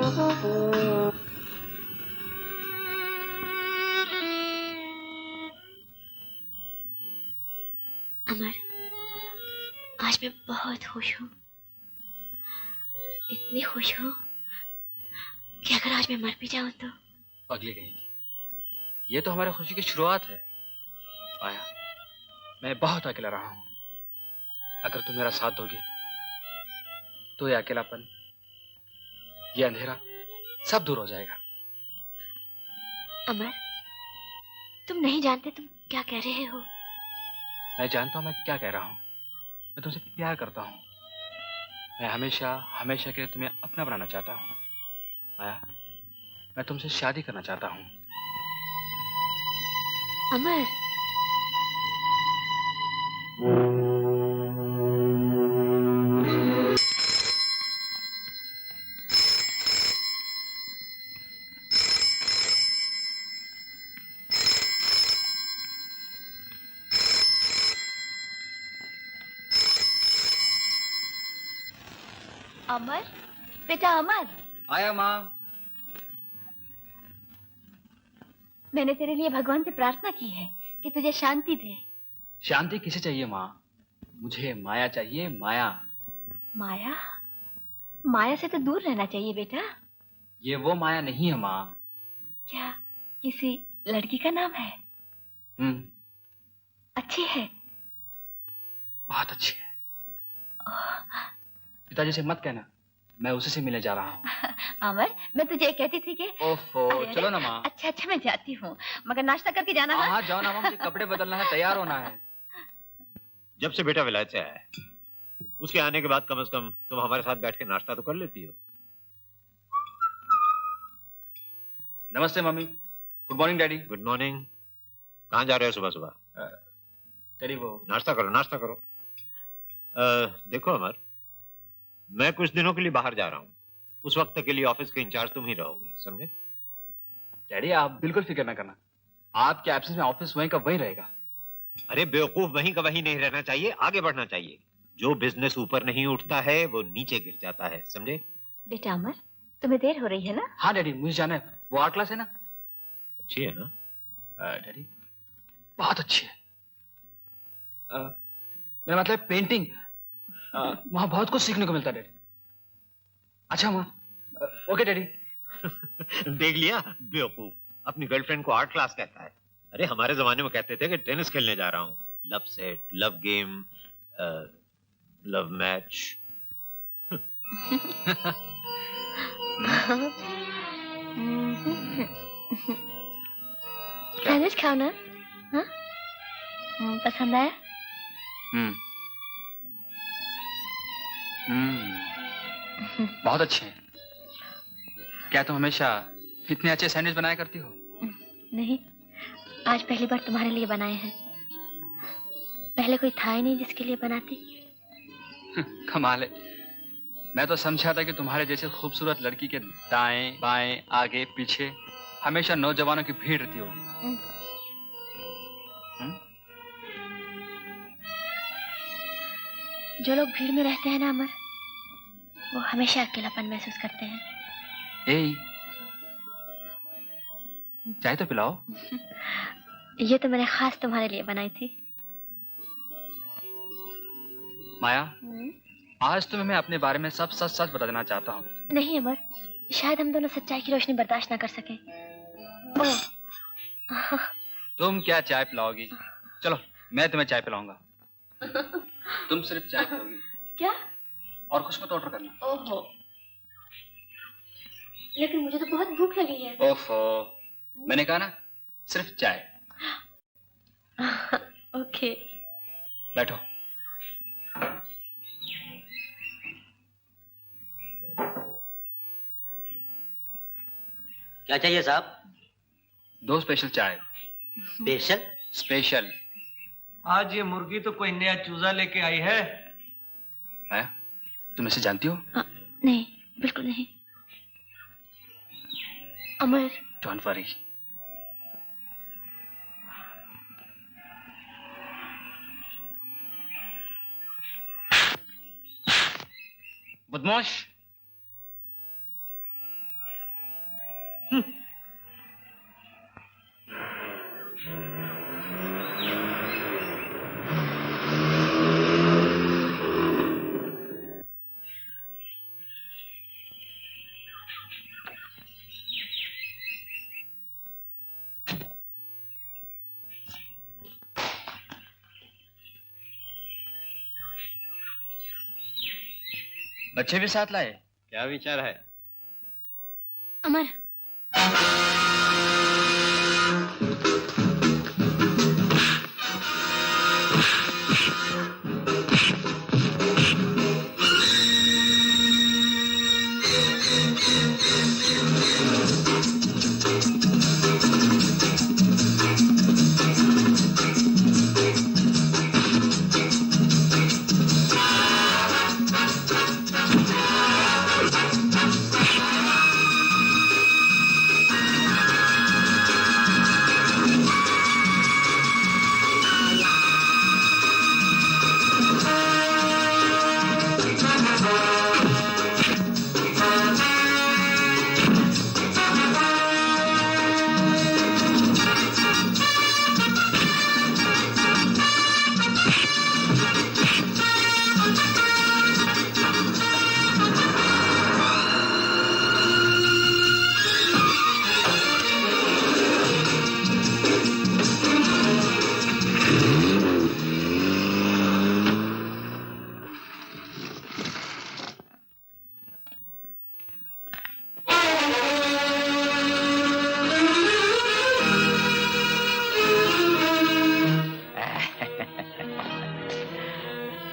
अमर, आज मैं बहुत खुश हूँ, इतनी खुश हूँ कि अगर आज मैं मर भी जाऊँ तो। पगली गई, ये तो हमारी खुशी की शुरुआत है। आया, मैं बहुत अकेला रहा हूँ। अगर तुम मेरा साथ दोगी तो ये अकेलापन, ये अंधेरा सब दूर हो जाएगा। अमर, तुम नहीं जानते तुम क्या कह रहे हो। मैं जानता हूँ मैं क्या कह रहा हूँ। मैं तुमसे प्यार करता हूँ। मैं हमेशा हमेशा के लिए तुम्हें अपना बनाना चाहता हूँ। आया, मैं तुमसे शादी करना चाहता हूँ। अमर, अमर, बेटा अमर, आया माँ। मैंने तेरे लिए भगवान से प्रार्थना की है कि तुझे शांति दे। शांति किसे चाहिए माँ? मुझे माया चाहिए, माया। माया? माया से तो दूर रहना चाहिए बेटा। ये वो माया नहीं है माँ। क्या किसी लड़की का नाम है? अच्छी है? बहुत अच्छी है। पिताजी से मत कहना, मैं उसी से मिलने जा रहा हूँ। अमर, मैं तुझे कहती थी कि ओफो, चलो ना माँ। अच्छा अच्छा, मैं जाती हूँ, मगर नाश्ता करके जाना। हाँ जाओ ना माँ, मुझे कपड़े बदलना है, तैयार होना है। जब से बेटा विलायत से आया है, उसके आने के बाद कम से कम तुम हमारे साथ बैठ के नाश्ता तो कर लेती हो। नमस्ते mummy. Good morning daddy. Good morning. कहाँ जा रहे हो सुबह सुबह? डैडी वो नाश्ता करो, नाश्ता करो। देखो अमर, मैं कुछ दिनों के लिए बाहर जा रहा हूँ। उस वक्त के लिए ऑफिस के इंचार्ज तुम ही रहोगे, समझे? डैडी आप बिल्कुल फिक्र न करना, आपके एब्सेंस में ऑफिस वहीं का वहीं रहेगा। अरे बेवकूफ, वहीं का वहीं नहीं रहना चाहिए, आगे बढ़ना चाहिए। जो बिजनेस ऊपर नहीं उठता है वो नीचे गिर जाता है, समझे? बेटा अमर, तुम्हें देर हो रही है ना? हाँ डैडी, मुझे जाना है। वो आर्ट क्लास है ना? अच्छी है ना? डैडी बहुत अच्छी है। मेरा मतलब पेंटिंग, वहाँ बहुत कुछ सीखने को मिलता है डैडी। अच्छा माँ, ओके डैडी। देख लिया बेवकूफ, अपनी गर्लफ्रेंड को आर्ट क्लास कहता है। अरे हमारे जमाने में कहते थे कि टेनिस खेलने जा रहा हूँ। Love set, love game, love match. Sandwich खाओ ना। हाँ? पसंद आया? बहुत अच्छे हैं। क्या तुम हमेशा इतने अच्छे सैंडविच बनाया करती हो? नहीं, आज पहली बार तुम्हारे लिए बनाए हैं। पहले कोई था ही नहीं जिसके लिए बनाती। कमाल है। मैं तो समझा था कि तुम्हारे जैसे खूबसूरत लड़की के दाएं बाएं आगे पीछे हमेशा नौजवानों की भीड़ रहती होगी। जो लोग भीड़ में रहते हैं ना अमर, वो हमेशा अकेलापन महसूस करते हैं। ए, चाय तो पिलाओ। ये तो मैंने खास तुम्हारे लिए बनाई थी। माया, आज तुम्हें मैं अपने बारे में सब सच सच बता देना चाहता हूँ। नहीं अमर, शायद हम दोनों सच्चाई की रोशनी बर्दाश्त ना कर सके। तुम क्या चाय पिलाओगी? चलो मैं तुम्हें चाय पिलाऊंगा। तुम सिर्फ चाय पिलाओगी। क्या? और कुछ मत ऑर्डर करना। ओहो, लेकिन मुझे तो बहुत भूख लगी है। ओफो, मैंने कहा ना सिर्फ चाय। ओके, बैठो। क्या चाहिए साहब? 2 स्पेशल चाय। स्पेशल? स्पेशल। आज ये मुर्गी तो कोई नया चूजा लेके आई है। तुम इसे जानती हो? नहीं, बिल्कुल नहीं। अमर, डोंट वरी। बदमाश, बच्चे भी साथ लाए? क्या विचार है? अमर,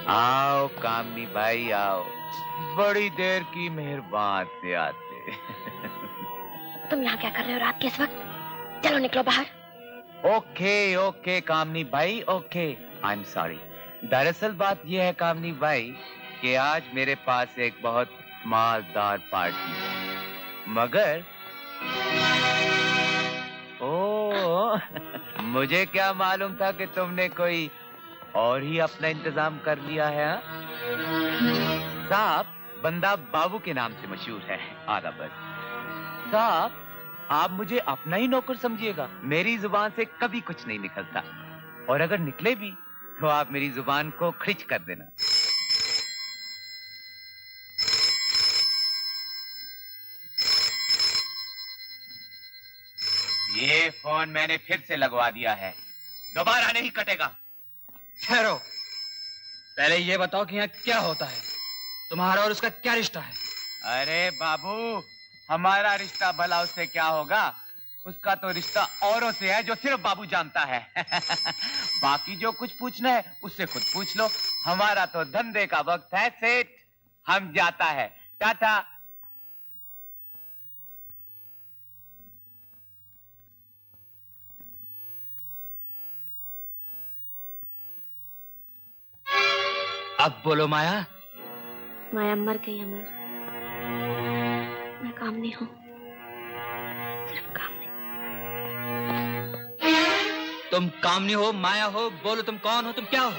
आओ कामनी भाई आओ, बड़ी देर की मेहरबान से आते। तुम यहाँ क्या कर रहे हो रात के इस वक्त? चलो निकलो बाहर। ओके ओके कामनी भाई ओके, आई एम सॉरी। दरअसल बात यह है कामनी भाई कि आज मेरे पास एक बहुत मालदार पार्टी है, मगर ओ मुझे क्या मालूम था कि तुमने कोई और ही अपना इंतजाम कर लिया है। साहब बंदा बाबू के नाम से मशहूर है, आधा बस। साहब आप मुझे अपना ही नौकर समझिएगा, मेरी जुबान से कभी कुछ नहीं निकलता, और अगर निकले भी तो आप मेरी जुबान को खिंच कर देना। ये फोन मैंने फिर से लगवा दिया है, दोबारा नहीं कटेगा। ठहरो, पहले ये बताओ कि यहाँ क्या होता है, तुम्हारा और उसका क्या रिश्ता है? अरे बाबू, हमारा रिश्ता भला उससे क्या होगा, उसका तो रिश्ता औरों से है जो सिर्फ बाबू जानता है। बाकी जो कुछ पूछना है उससे खुद पूछ लो, हमारा तो धंधे का वक्त है सेठ, हम जाता है, टाटा। अब बोलो माया। माया मर गई अमर, मैं कामनी हूँ, सिर्फ कामनी। तुम कामनी हो, माया हो, बोलो तुम कौन हो, तुम क्या हो?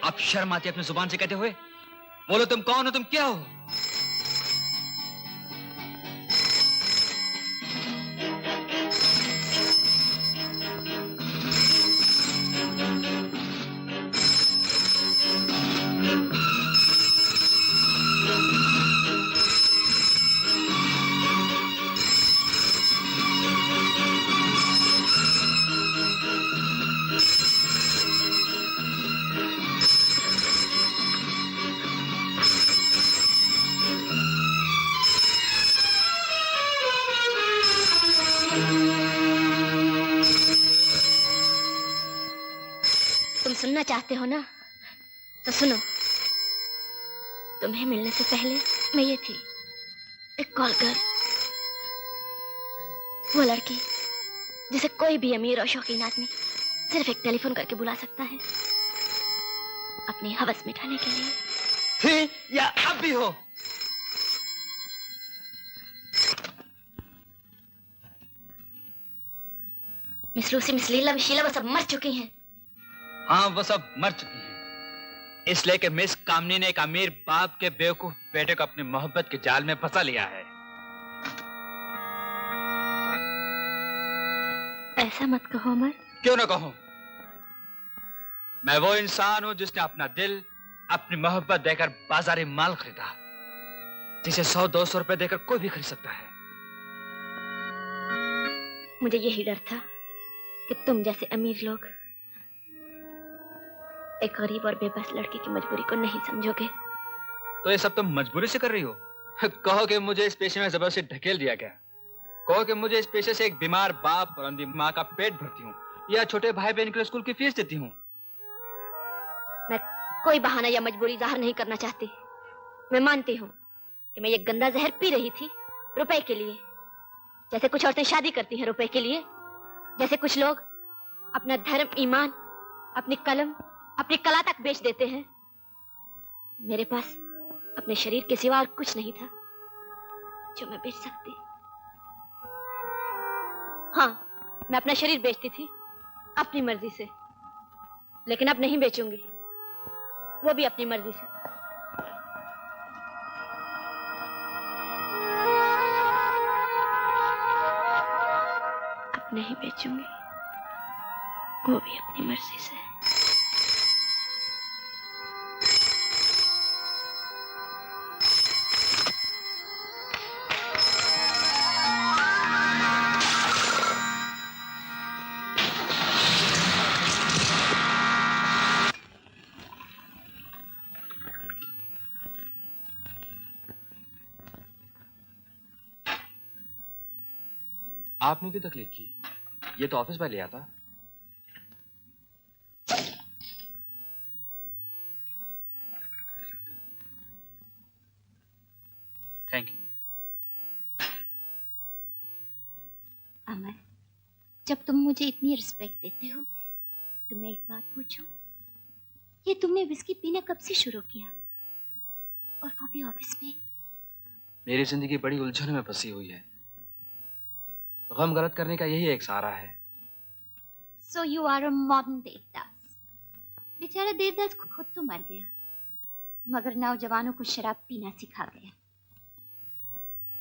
अब शर्म आती है अपनी जुबान से कहते हुए? बोलो तुम कौन हो, तुम क्या हो? तुम सुनना चाहते हो ना, तो सुनो। तुम्हें मिलने से पहले मैं ये थी, एक कॉल गर्ल, वो लड़की जिसे कोई भी अमीर और शौकीन आदमी सिर्फ एक टेलीफोन करके बुला सकता है अपनी हवस मिटाने के लिए। थी या अब भी हो? मिस लूसी, मिस लीला, मिस शीला, वो सब मर चुकी हैं। हाँ वो सब मर चुकी हैं, इसलिए कि मिस कामनी ने एक अमीर बाप के बेवकूफ बेटे को अपनी मोहब्बत के जाल में फंसा लिया है। ऐसा मत कहो अमर। क्यों ना कहूं? मैं वो इंसान हूं जिसने अपना दिल, अपनी मोहब्बत देकर बाजारी माल खरीदा, जिसे 100-200 रुपए देकर कोई भी खरीद सकता है। मुझे यही डर था कि तुम जैसे अमीर लोग एक गरीब और बेबस लड़की की मजबूरी को नहीं समझोगे। तो ये सब तुम मजबूरी से कर रही हो? कहो कि मुझे इस पेशे में जबरदस्ती ढकेल दिया गया, कहो कि मुझे इस पेशे से एक बीमार बाप और अंधी माँ का पेट भरती हूँ, या छोटे भाई बहन के स्कूल की फीस देती हूँ। मैं कोई बहाना या मजबूरी जाहिर नहीं करना चाहती। मैं मानती हूँ कि मैं ये गंदा जहर पी रही थी रुपए के लिए, जैसे कुछ औरतें शादी करती हैं रुपए के लिए, जैसे कुछ लोग अपना धर्म, ईमान, अपनी कलम, अपनी कला तक बेच देते हैं। मेरे पास अपने शरीर के सिवा और कुछ नहीं था जो मैं बेच सकती। हाँ, मैं अपना शरीर बेचती थी अपनी मर्जी से, लेकिन अब नहीं बेचूंगी, वो भी अपनी मर्जी से। अब नहीं बेचूंगी, वो भी अपनी मर्जी से। आपने क्यों तकलीफ की? ये तो ऑफिस में लिया था। Thank you. अमर, जब तुम मुझे इतनी रिस्पेक्ट देते हो तो मैं एक बात पूछूं? ये तुमने विस्की पीना कब से शुरू किया, और वो भी ऑफिस में? मेरी जिंदगी बड़ी उलझन में फंसी हुई है, गम गलत करने का यही एक सहारा है। So you are a modern Devdas. बेचारा देवदास खुद तो मर गया, मगर नौजवानों को शराब पीना सिखा गया।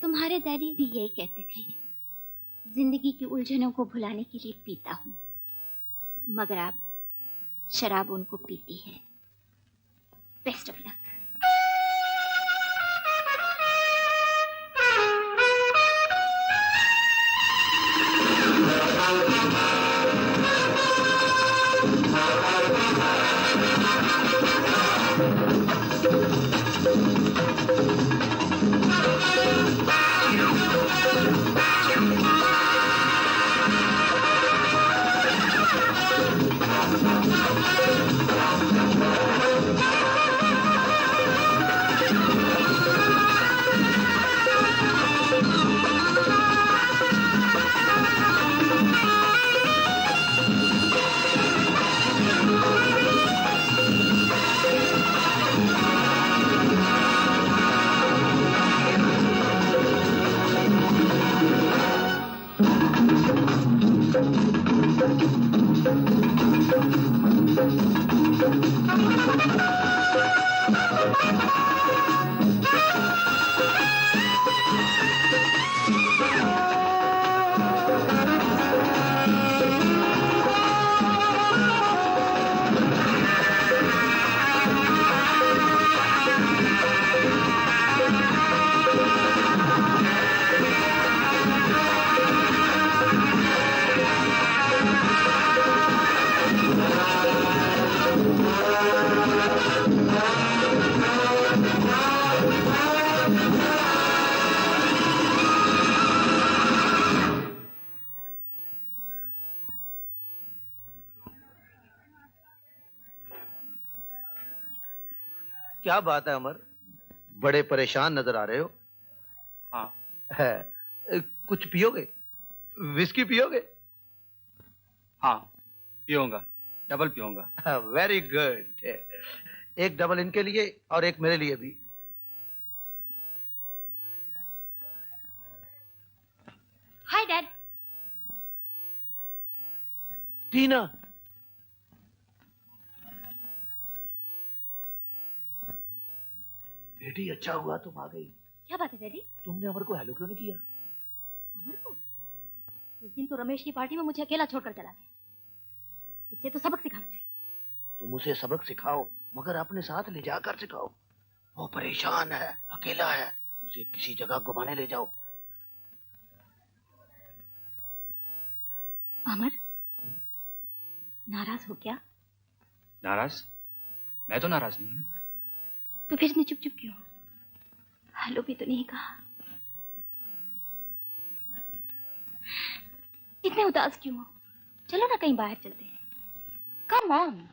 तुम्हारे डैडी भी यही कहते थे, जिंदगी की उलझनों को भुलाने के लिए पीता हूँ, मगर अब शराब उनको पीती है। Best of luck. क्या बात है अमर, बड़े परेशान नजर आ रहे हो। हाँ। है, कुछ पियोगे? विस्की पियोगे? हाँ पीऊंगा, डबल पीऊंगा। Very good. एक डबल इनके लिए और एक मेरे लिए भी। Hi dad. टीना, बेटी अच्छा हुआ तुम आ गई। क्या बात है डैडी? तुमने अमर को हेलो क्यों नहीं किया? अमर को? उस दिन तो रमेश की पार्टी में मुझे अकेला छोड़कर चला गया। इसे तो सबक सिखाना चाहिए। तुम उसे सबक सिखाओ, मगर अपने साथ ले जाकर सिखाओ। वो परेशान है, अकेला है, उसे किसी जगह घुमाने ले जाओ। अमर, नाराज हो क्या? नाराज? मैं तो नाराज नहीं हूँ। तो फिर इतनी चुप चुप क्यों? हेलो भी तो नहीं कहा। इतने उदास क्यों हो? चलो ना कहीं बाहर चलते हैं। Come on.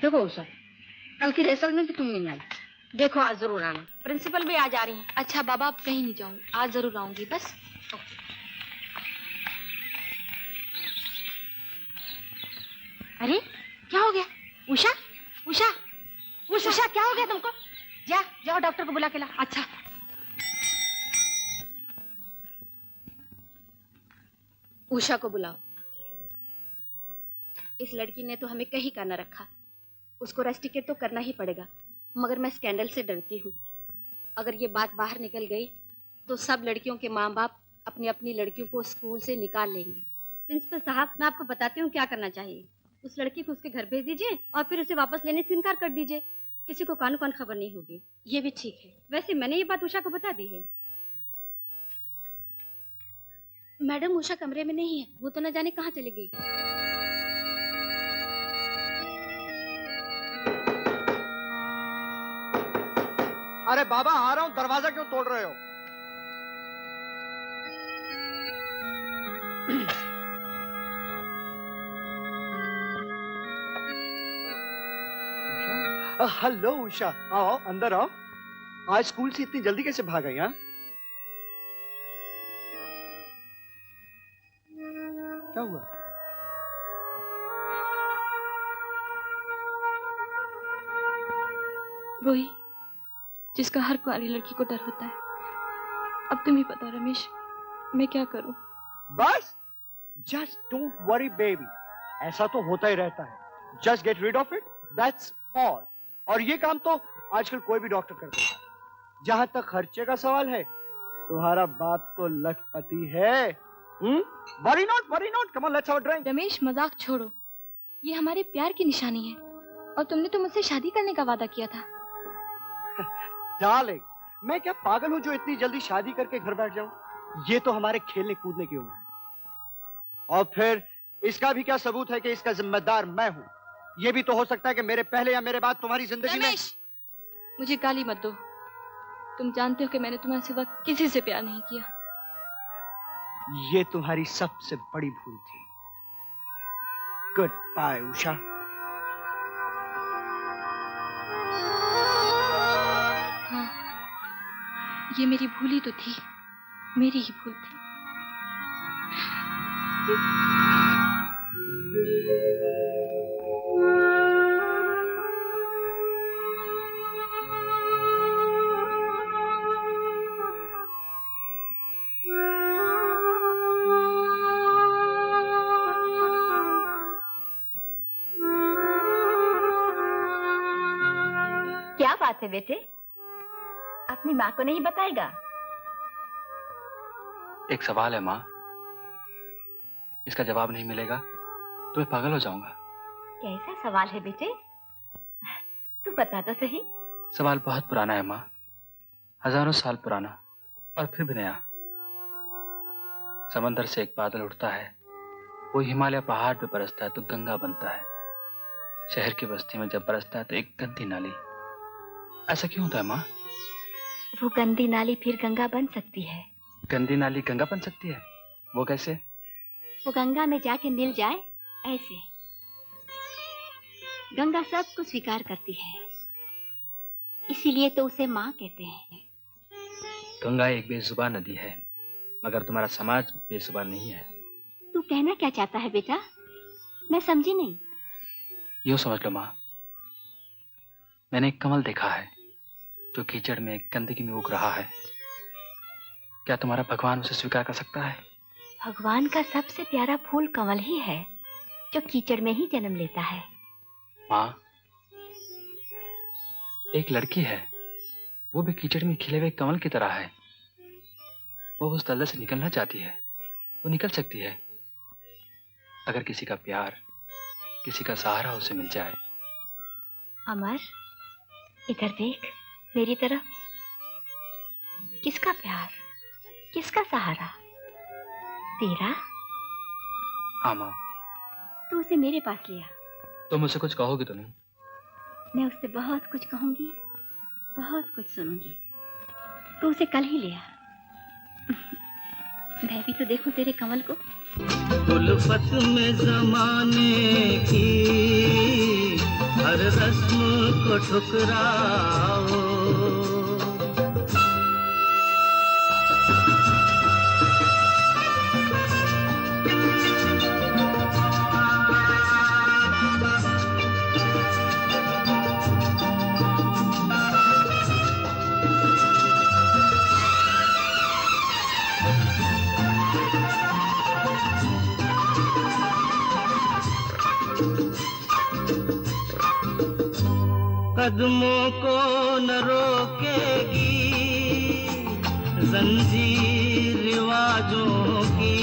देखो उषा, कल की रिहर्सल में भी तुम नहीं आई। देखो आज जरूर आना। प्रिंसिपल भी आज आ रही हैं। अच्छा बाबा, आप कहीं नहीं जाऊंगी, आज जरूर आऊंगी बस। अरे क्या हो गया? उषा, उषा, उषा, उषा क्या हो गया तुमको? जाओ डॉक्टर को बुला के ला। अच्छा। उषा को बुलाओ। इस लड़की ने तो हमें कहीं का न रखा। उसको रेस्टिकेट तो करना ही पड़ेगा, मगर मैं स्कैंडल से डरती हूँ। अगर ये बात बाहर निकल गई तो सब लड़कियों के माँ बाप अपनी अपनी लड़कियों को स्कूल से निकाल लेंगे। प्रिंसिपल साहब, मैं आपको बताती हूँ क्या करना चाहिए। उस लड़की को उसके घर भेज दीजिए और फिर उसे वापस लेने से इनकार कर दीजिए। किसी को कान कान खबर नहीं होगी। ये भी ठीक है। वैसे मैंने ये बात उषा को बता दी है। मैडम, उषा कमरे में नहीं है, वो तो न जाने कहाँ चली गई। अरे बाबा आ रहा हूँ, दरवाजा क्यों तोड़ रहे हो? हेलो उषा, आओ अंदर आओ। आज स्कूल से इतनी जल्दी कैसे भाग गई? हाँ, क्या हुआ? वही जिसका हर कुआरी लड़की को डर होता है। अब तुम ही बताओ रमेश, मैं क्या करूं? बस जस्ट डोंट वरी बेबी, ऐसा तो होता ही रहता है। Just get rid of it, that's all. और ये काम तो आजकल कोई भी डॉक्टर करता है। जहां तक खर्चे का सवाल है, तुम्हारा बाप तो लखपति है। Worry not, come on let's have a drink. Ramesh मजाक छोड़ो, ये हमारे प्यार की निशानी है और तुमने तो मुझसे शादी करने का वादा किया था। डार्लिंग, मैं क्या पागल हूं जो इतनी जल्दी शादी करके घर बैठ जाऊं? ये तो हमारे खेलने कूदने की उम्र है। और फिर इसका भी क्या सबूत है कि इसका जिम्मेदार मैं हूं? ये भी तो हो सकता है कि मेरे पहले या मेरे बाद तुम्हारी जिंदगी में। मुझे गाली मत दो। तुम जानते हो कि मैंने तुम्हारे सिवा किसी से प्यार नहीं किया। ये तुम्हारी सबसे बड़ी भूल थी। Good bye Usha. हाँ, ये मेरी भूल ही तो थी, मेरी ही भूल थी। क्या बात है बेटे, अपनी माँ को नहीं बताएगा? एक सवाल है माँ, इसका जवाब नहीं मिलेगा तो मैं पागल हो जाऊंगा। कैसा सवाल है बेटे, तू बता तो सही। सवाल बहुत पुराना है माँ, हजारों साल पुराना और फिर भी नया। समंदर से एक बादल उठता है, वो हिमालय पहाड़ पे बरसता है तो गंगा बनता है। शहर की बस्ती में जब बरसता है तो एक गंदी नाली। ऐसा क्यों होता है माँ? वो गंदी नाली फिर गंगा बन सकती है। गंदी नाली गंगा बन सकती है? वो कैसे? वो गंगा में जाके मिल जाए ऐसे। गंगा सबको स्वीकार करती है, इसीलिए तो उसे माँ कहते हैं। गंगा एक बेजुबान नदी है, मगर तुम्हारा समाज बेजुबान नहीं है। तू कहना क्या चाहता है बेटा, मैं समझी नहीं। यूं समझ लो माँ, मैंने एक कमल देखा है जो कीचड़ में गंदगी में उग रहा है। क्या तुम्हारा भगवान उसे स्वीकार कर सकता है? भगवान का सबसे प्यारा फूल कमल ही है जो कीचड़ में ही जन्म लेता है। माँ, एक लड़की है, वो भी कीचड़ में खिले हुए कमल की तरह है। वो उस दलदल से निकलना चाहती है, वो निकल सकती है अगर किसी का प्यार, किसी का सहारा उसे मिल जाए। अमर, इधर देख मेरी तरफ। किसका प्यार, किसका सहारा? तेरा? हाँ माँ। तू उसे मेरे पास लिया। तुम मुझसे कुछ कहोगी तो नहीं? मैं उससे बहुत कुछ कहूंगी, बहुत कुछ सुनूंगी। तू उसे कल ही लिया। मैं भी तो देखूं तेरे कमल को। उल्फत में जमाने की हर रस्म को ठुकराओ। कदमों को न रोकेगी जंजीर रिवाजों की,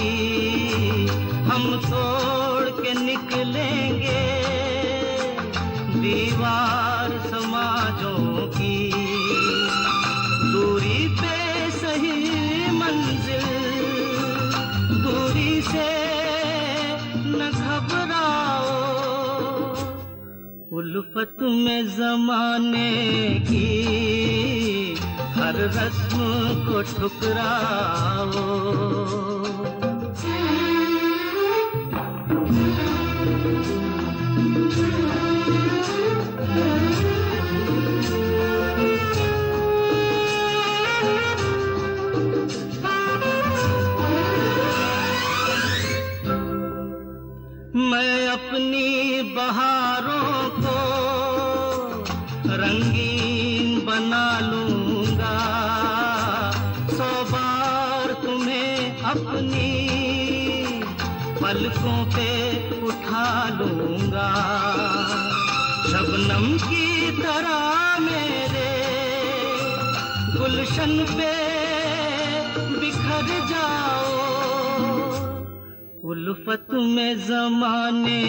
हम तोड़ के निकलेंगे दीवार समाजों की। दूरी पे सही मंजिल, दूरी से न घबराओ। उल्फत में जमाने की हर रस्म को ठुकराओ। मैं अपनी बहारों को रंगीन बना लूंगा, 100 बार तुम्हें अपनी पलकों पे उठा लूंगा। शबनम की तरह मेरे गुलशन पे बिखर जाओ। उल्फत में जमाने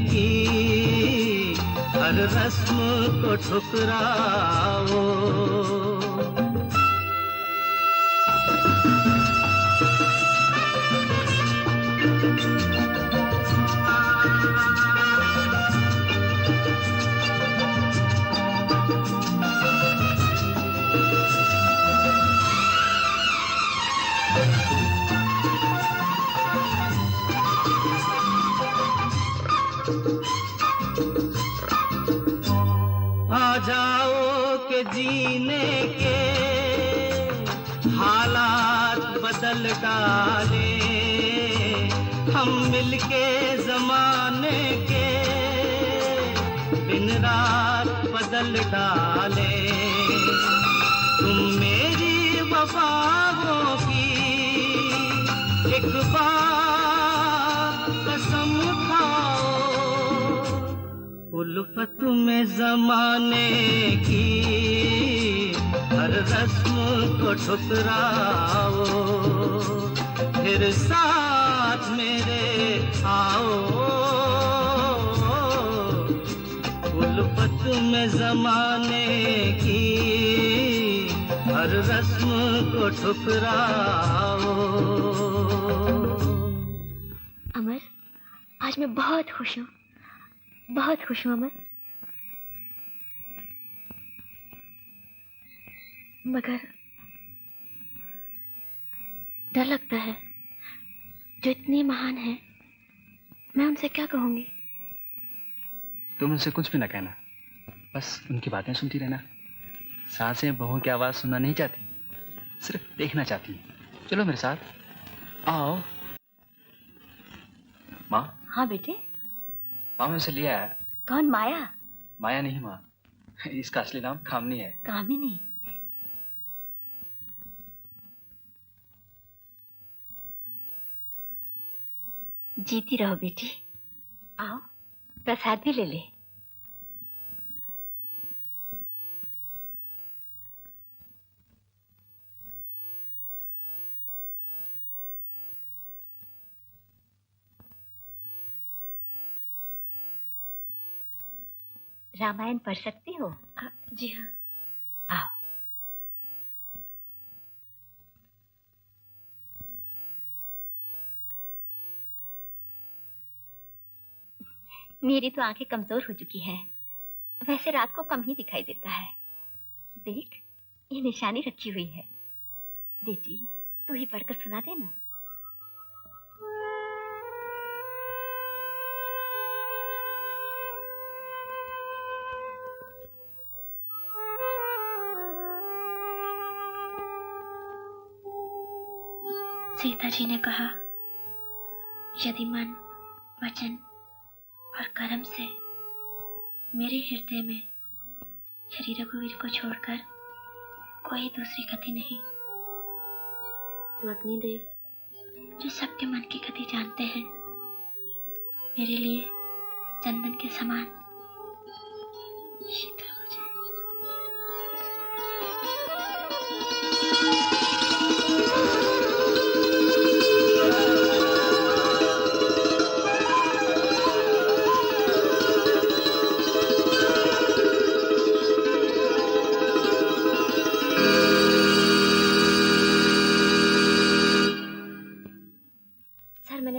की हर रस्म को ठुकराओ। जाओ कि जीने के हालात बदल डाले, हम मिलके जमाने के दिन रात बदल डाले। तुम मेरी वफाओं की एक बार कसम खाओ, उल्फत में जमाने की हर रस्म को ठुकराओ, फिर साथ मेरे आओ, उल्फत में जमाने की हर रस्म को ठुकराओ। अमर, आज मैं बहुत खुश हूँ, बहुत खुश हूँ अमर। मगर डर लगता है, जो इतने महान हैं, मैं उनसे क्या कहूँगी? तुम उनसे कुछ भी ना कहना, बस उनकी बातें सुनती रहना। सासें बहुओं की आवाज़ सुनना नहीं चाहती, सिर्फ देखना चाहती हैं। चलो मेरे साथ, आओ। माँ। हाँ बेटे। माँ मैं उसे लिया है। कौन? माया? माया नहीं माँ, इसका असली नाम कामनी है। कामिनी? जीती रहो बेटी। आओ, प्रसाद भी ले ले। रामायण पढ़ सकती हो? जी हाँ। आओ। मेरी तो आंखें कमजोर हो चुकी हैं, वैसे रात को कम ही दिखाई देता है। देख, ये निशानी रखी हुई है। बेटी, तू ही पढ़कर सुना देना। सीता जी ने कहा, यदि मन, वचन और कर्म से मेरे हृदय में श्री रघुवीर को छोड़कर कोई दूसरी गति नहीं, तो अग्निदेव जो सबके मन की गति जानते हैं, मेरे लिए चंदन के समान शीतल हो जाए।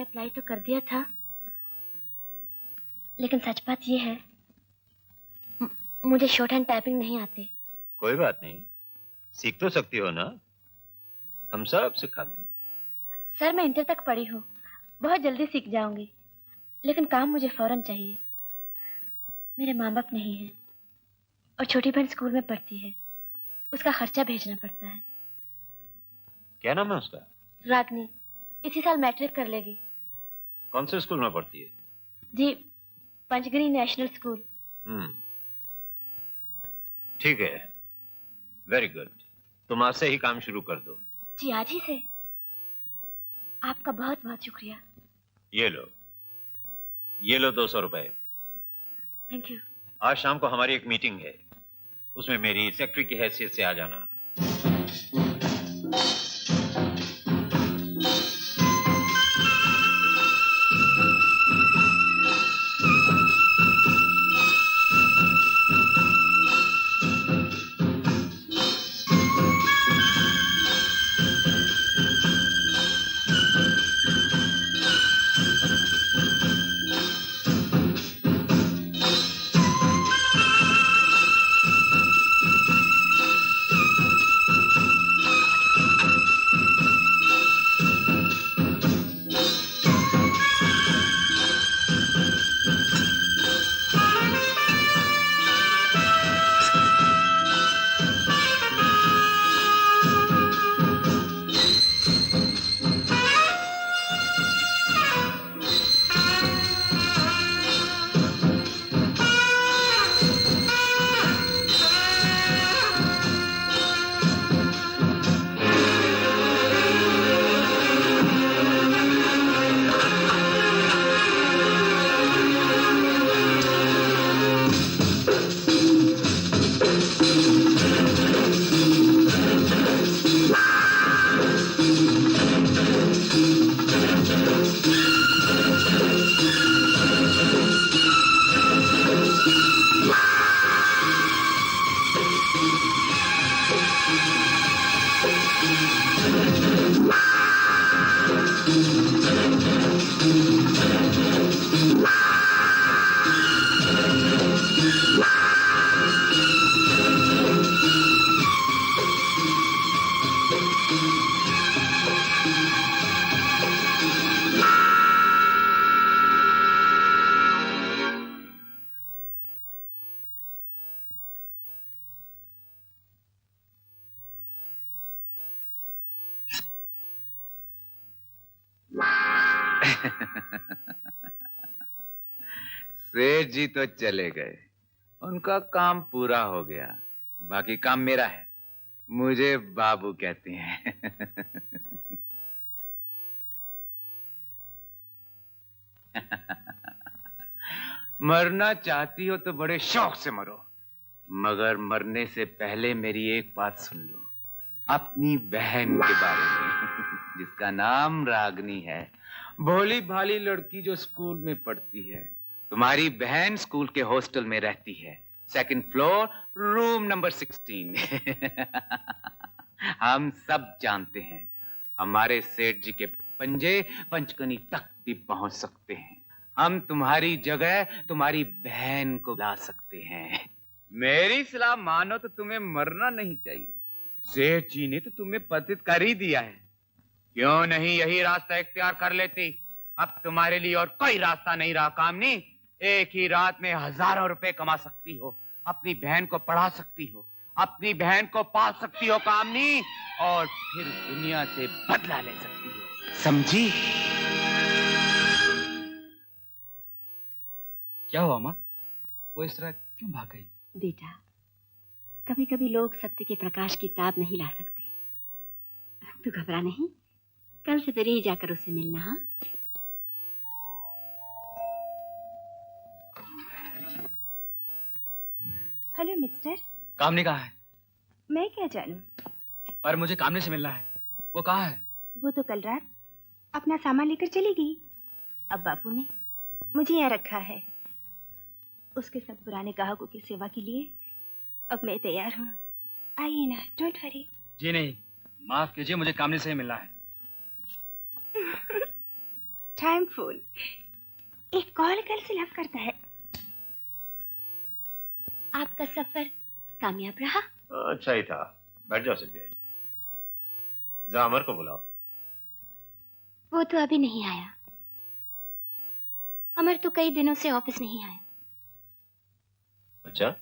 अप्लाई तो कर दिया था, लेकिन सच बात यह है, मुझे शॉर्ट हैंड टाइपिंग नहीं आती। कोई बात नहीं, सीख तो सकती हो ना, हम सब सिखा देंगे। सर मैं इंटर तक पढ़ी हूँ, बहुत जल्दी सीख जाऊंगी, लेकिन काम मुझे फौरन चाहिए। मेरे माँ बाप नहीं हैं और छोटी बहन स्कूल में पढ़ती है, उसका खर्चा भेजना पड़ता है। क्या नाम है उसका? रागनी, इसी साल मैट्रिक कर लेगी। कौन से स्कूल में पढ़ती है? जी, पंचगिरी नेशनल स्कूल। ठीक है, वेरी गुड। तुम आज से ही काम शुरू कर दो। जी आज ही से? आपका बहुत बहुत शुक्रिया। ये लो 200 रुपए। Thank you. आज शाम को हमारी एक मीटिंग है, उसमें मेरी सेक्रेटरी की हैसियत से आ जाना। सेठ जी तो चले गए, उनका काम पूरा हो गया, बाकी काम मेरा है। मुझे बाबू कहते हैं। मरना चाहती हो तो बड़े शौक से मरो, मगर मरने से पहले मेरी एक बात सुन लो, अपनी बहन के बारे में, जिसका नाम रागनी है, भोली भाली लड़की जो स्कूल में पढ़ती है। तुम्हारी बहन स्कूल के हॉस्टल में रहती है, 2nd फ्लोर, रूम नंबर 16। हम सब जानते हैं, हमारे सेठ जी के पंजे पंचकनी तक भी पहुंच सकते हैं। हम तुम्हारी जगह तुम्हारी बहन को ला सकते हैं। मेरी सलाह मानो तो तुम्हें मरना नहीं चाहिए। सेठ जी ने तो तुम्हें पतित कर ही दिया है, क्यों नहीं यही रास्ता इख्तियार कर लेती? अब तुम्हारे लिए और कोई रास्ता नहीं रहा कामनी। एक ही रात में हजारों रुपए कमा सकती हो, अपनी बहन को पढ़ा सकती हो, अपनी बहन को पाल सकती हो कामनी, और फिर दुनिया से बदला ले सकती हो, समझी? क्या हुआ माँ? वो इस तरह क्यों भाग गई? बेटा, कभी कभी लोग सत्य के प्रकाश की ताब नहीं ला सकते। तू घबरा नहीं, कल से फिर ही जाकर उससे मिलना। हाँ, हेलो मिस्टर। कामनी कहाँ है? मैं क्या जानूं? पर मुझे कामनी से मिलना है। वो कहाँ है? वो तो कल रात अपना सामान लेकर चली गई। अब बापू ने मुझे यहाँ रखा है, उसके सब पुराने ग्राहकों की सेवा के लिए। अब मैं तैयार हूँ, आइए ना, डोंट वरी। जी नहीं, माफ कीजिए, मुझे कामनी से ही मिलना है। टाइम फुल, एक कॉल कल से लव करता है। आपका सफर कामयाब रहा? अच्छा ही था। बैठ जाओ सिद्धि। जा अमर को बुलाओ। वो तो अभी नहीं आया। अमर तो कई दिनों से ऑफिस नहीं आया। अच्छा,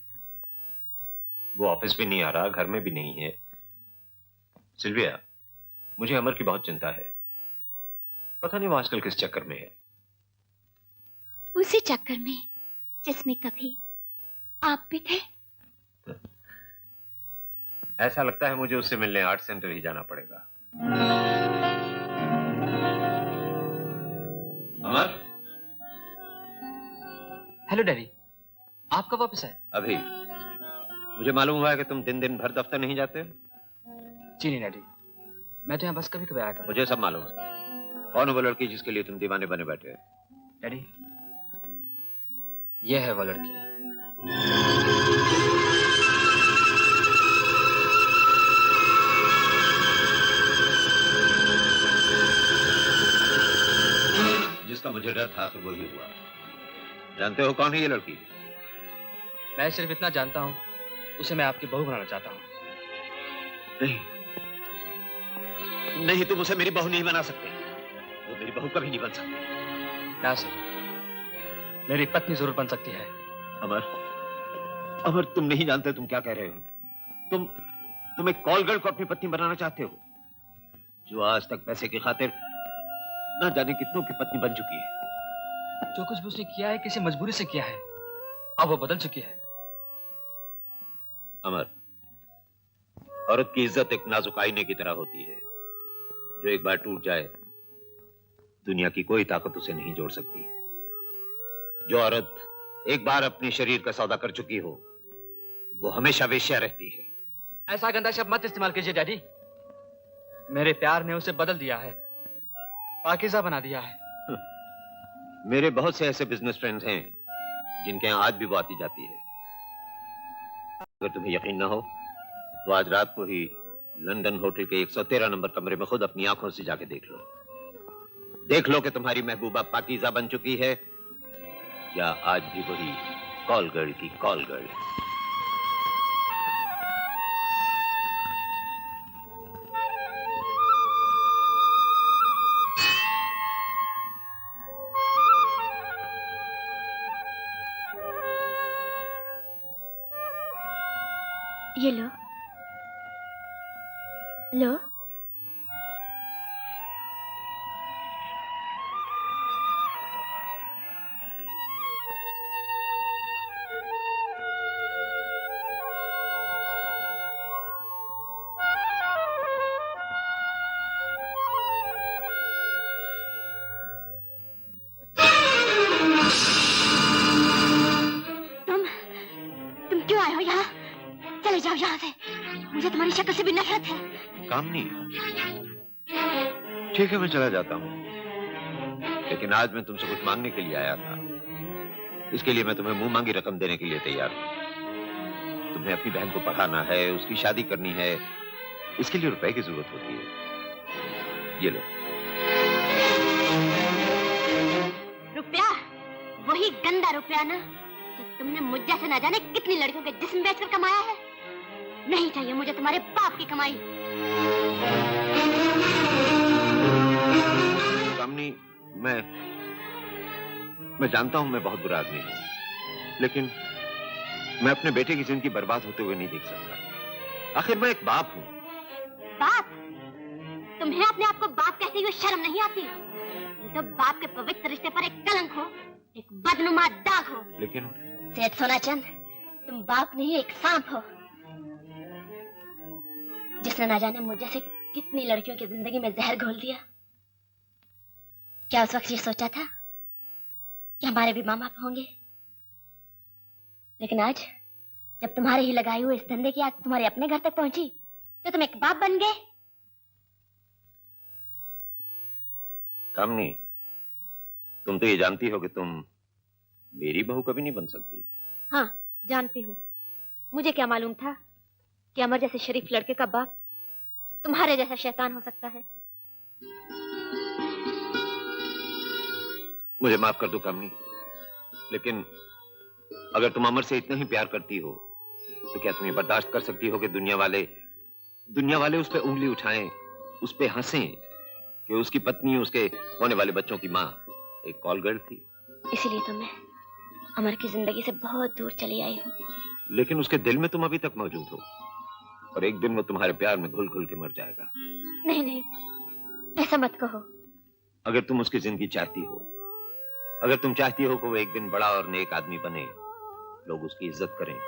वो ऑफिस भी नहीं आ रहा, घर में भी नहीं है। सिल्विया, मुझे अमर की बहुत चिंता है। पता नहीं वो आजकल किस चक्कर में है। उसी चक्कर में जिसमें कभी आप भी थे। ऐसा लगता है मुझे उससे मिलने आर्ट सेंटर ही जाना पड़ेगा। अमर। हेलो डैडी, आप कब वापस आए? अभी। मुझे मालूम हुआ है कि तुम दिन दिन भर दफ्तर नहीं जाते। जी नहीं डैडी, मैं तो यहाँ बस कभी कभी आया करता। मुझे सब मालूम है। कौन है वो लड़की जिसके लिए तुम दीवाने बने बैठे हो? डैडी, ये है वो लड़की। जिसका मुझे डर था तो वही हुआ। जानते हो कौन है ये लड़की? मैं सिर्फ इतना जानता हूँ, उसे मैं आपकी बहू बनाना चाहता हूँ। नहीं, नहीं, तुम उसे मेरी बहू नहीं बना सकते। वो मेरी बहू कभी नहीं बन सकती। ना सर, मेरी पत्नी जरूर बन सकती है। अमर, अमर, तुम नहीं जानते तुम क्या कह रहे हो। तुम एक कॉल गर्ल को अपनी पत्नी बनाना चाहते हो, जो आज तक पैसे की खातिर ना जाने कितनों की पत्नी बन चुकी है। जो कुछ भी उसने किया है किसी मजबूरी से किया है, अब वो बदल चुकी है। अमर, औरत की इज्जत एक नाजुक आईने की तरह होती है, जो एक बार टूट जाए दुनिया की कोई ताकत उसे नहीं जोड़ सकती। जो औरत एक बार अपने शरीर का सौदा कर चुकी हो, वो हमेशा वेश्या रहती है। ऐसा गंदा शब्द मत इस्तेमाल कीजिए डैडी। मेरे प्यार ने उसे बदल दिया है, पाकीज़ा बना दिया है। मेरे बहुत से ऐसे बिजनेस फ्रेंड्स हैं जिनके यहाँ आज भी वो आती जाती है। अगर तुम्हें यकीन ना हो तो आज रात को ही लंदन होटल के 113 नंबर कमरे में खुद अपनी आंखों से जाके देख लो। देख लो कि तुम्हारी महबूबा पाकीज़ा बन चुकी है या आज भी वही कॉल गर्ल की कॉल गर्ल है। ये लो लो। तुम क्यों आए हो यहाँ? चले जाओ यहाँ से, मुझे तुम्हारी शक्ल से भी नफरत है। कामनी, ठीक है मैं चला जाता हूँ, लेकिन आज मैं तुमसे कुछ मांगने के लिए आया था। इसके लिए मैं तुम्हें मुंह मांगी रकम देने के लिए तैयार हूँ। तुम्हें अपनी बहन को पढ़ाना है, उसकी शादी करनी है, इसके लिए रुपए की जरूरत होती है। ये लो। रुपया? वही गंदा रुपया ना जो तुमने मुझ जैसे ना जाने कितनी लड़कियों के जिस्म बेचकर कमाया है। नहीं चाहिए मुझे तुम्हारे बाप की कमाई। कामनी, मैं जानता हूं मैं बहुत बुरा आदमी हूं, लेकिन मैं अपने बेटे की जिंदगी बर्बाद होते हुए नहीं देख सकता। आखिर मैं एक बाप हूं। बाप? तुम्हें अपने आप को बाप कहते हुए शर्म नहीं आती? तुम तो बाप के पवित्र रिश्ते पर एक कलंक हो, एक बदनुमा दाग हो। लेकिन सेठ सोनाचंद, तुम बाप नहीं एक सांप हो, जिसने ना जाने मुझ जैसे कितनी लड़कियों की जिंदगी में जहर घोल दिया। क्या उस वक्त ये सोचा था कि हमारे भी माँ बाप होंगे? लेकिन आज जब तुम्हारे ही लगाए हुए इस धंधे की आग तुम्हारे अपने घर तक पहुंची तो तुम एक बाप बन गए। कामनी, तुम तो ये जानती हो कि तुम मेरी बहू कभी नहीं बन सकती। हाँ जानती हूँ। मुझे क्या मालूम था कि अमर जैसे शरीफ लड़के का बाप तुम्हारे जैसा शैतान हो सकता है। मुझे माफ कर दो कामनी, लेकिन अगर तुम अमर से इतना ही प्यार करती हो तो क्या तुम ये बर्दाश्त कर सकती हो कि दुनिया वाले उस पे उंगली उठाएं, उस पे हंसें कि उसकी पत्नी, उसके होने वाले बच्चों की माँ एक कॉल गर्ल थी। इसीलिए तो मैं अमर की जिंदगी से बहुत दूर चली आई हूँ। लेकिन उसके दिल में तुम अभी तक मौजूद हो और एक दिन वो तुम्हारे प्यार में घुल घुल के मर जाएगा। नहीं नहीं, ऐसा मत कहो। अगर तुम उसकी जिंदगी चाहती हो, अगर तुम चाहती हो कि वो एक दिन बड़ा और नेक आदमी बने, लोग उसकी इज्जत करें,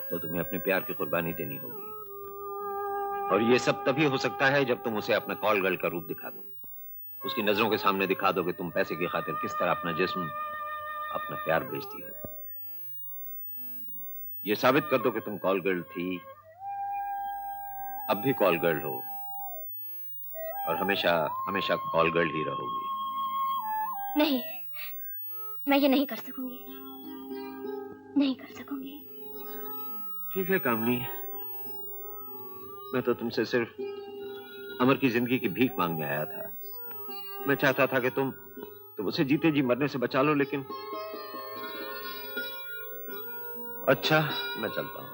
तो तुम्हें अपने प्यार की कुर्बानी देनी होगी। और ये सब तभी हो सकता है जब तुम उसे अपना कॉल गर्ल का रूप दिखा दो, उसकी नजरों के सामने दिखा दो कि तुम पैसे की खातिर किस तरह अपना जिस्म, अपना प्यार बेचती हो। ये साबित कर दो कि तुम कॉल गर्ल थी, अब भी कॉल गर्ल हो और हमेशा हमेशा कॉल गर्ल ही रहोगी। नहीं, मैं ये नहीं कर सकूंगी, नहीं कर सकूंगी। ठीक है कामनी, मैं तो तुमसे सिर्फ अमर की जिंदगी की भीख मांगने आया था। मैं चाहता था कि तुम उसे जीते जी मरने से बचा लो, लेकिन अच्छा मैं चलता हूँ।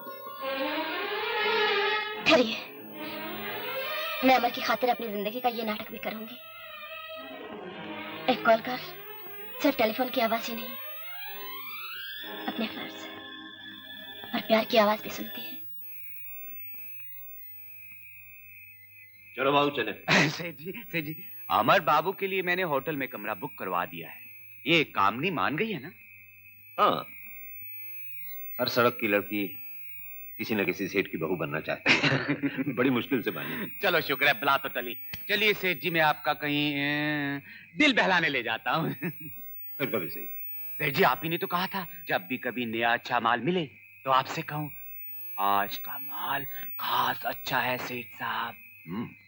ठहरिए, मैं अमर की खातिर अपनी जिंदगी का ये नाटक भी करूंगी। एक कॉल कर सिर्फ टेलीफोन की आवाज ही नहीं, अपने फर्ज और प्यार की आवाज भी सुनती है। चलो बाबू चले। सेठ जी, अमर बाबू के लिए मैंने होटल में कमरा बुक करवा दिया है। ये कामनी मान गई है ना? हाँ, हर सड़क की लड़की किसी न किसी सेठ की बहू बनना चाहती है। बड़ी मुश्किल से बनी। चलो शुक्र है, बुला तो टली। चलिए सेठ जी, मैं आपका कहीं दिल बहलाने ले जाता हूँ। फिर कभी सही। सेठ जी, आप ही ने तो कहा था जब भी कभी नया अच्छा माल मिले तो आपसे कहूँ। आज का माल खास अच्छा है सेठ साहब,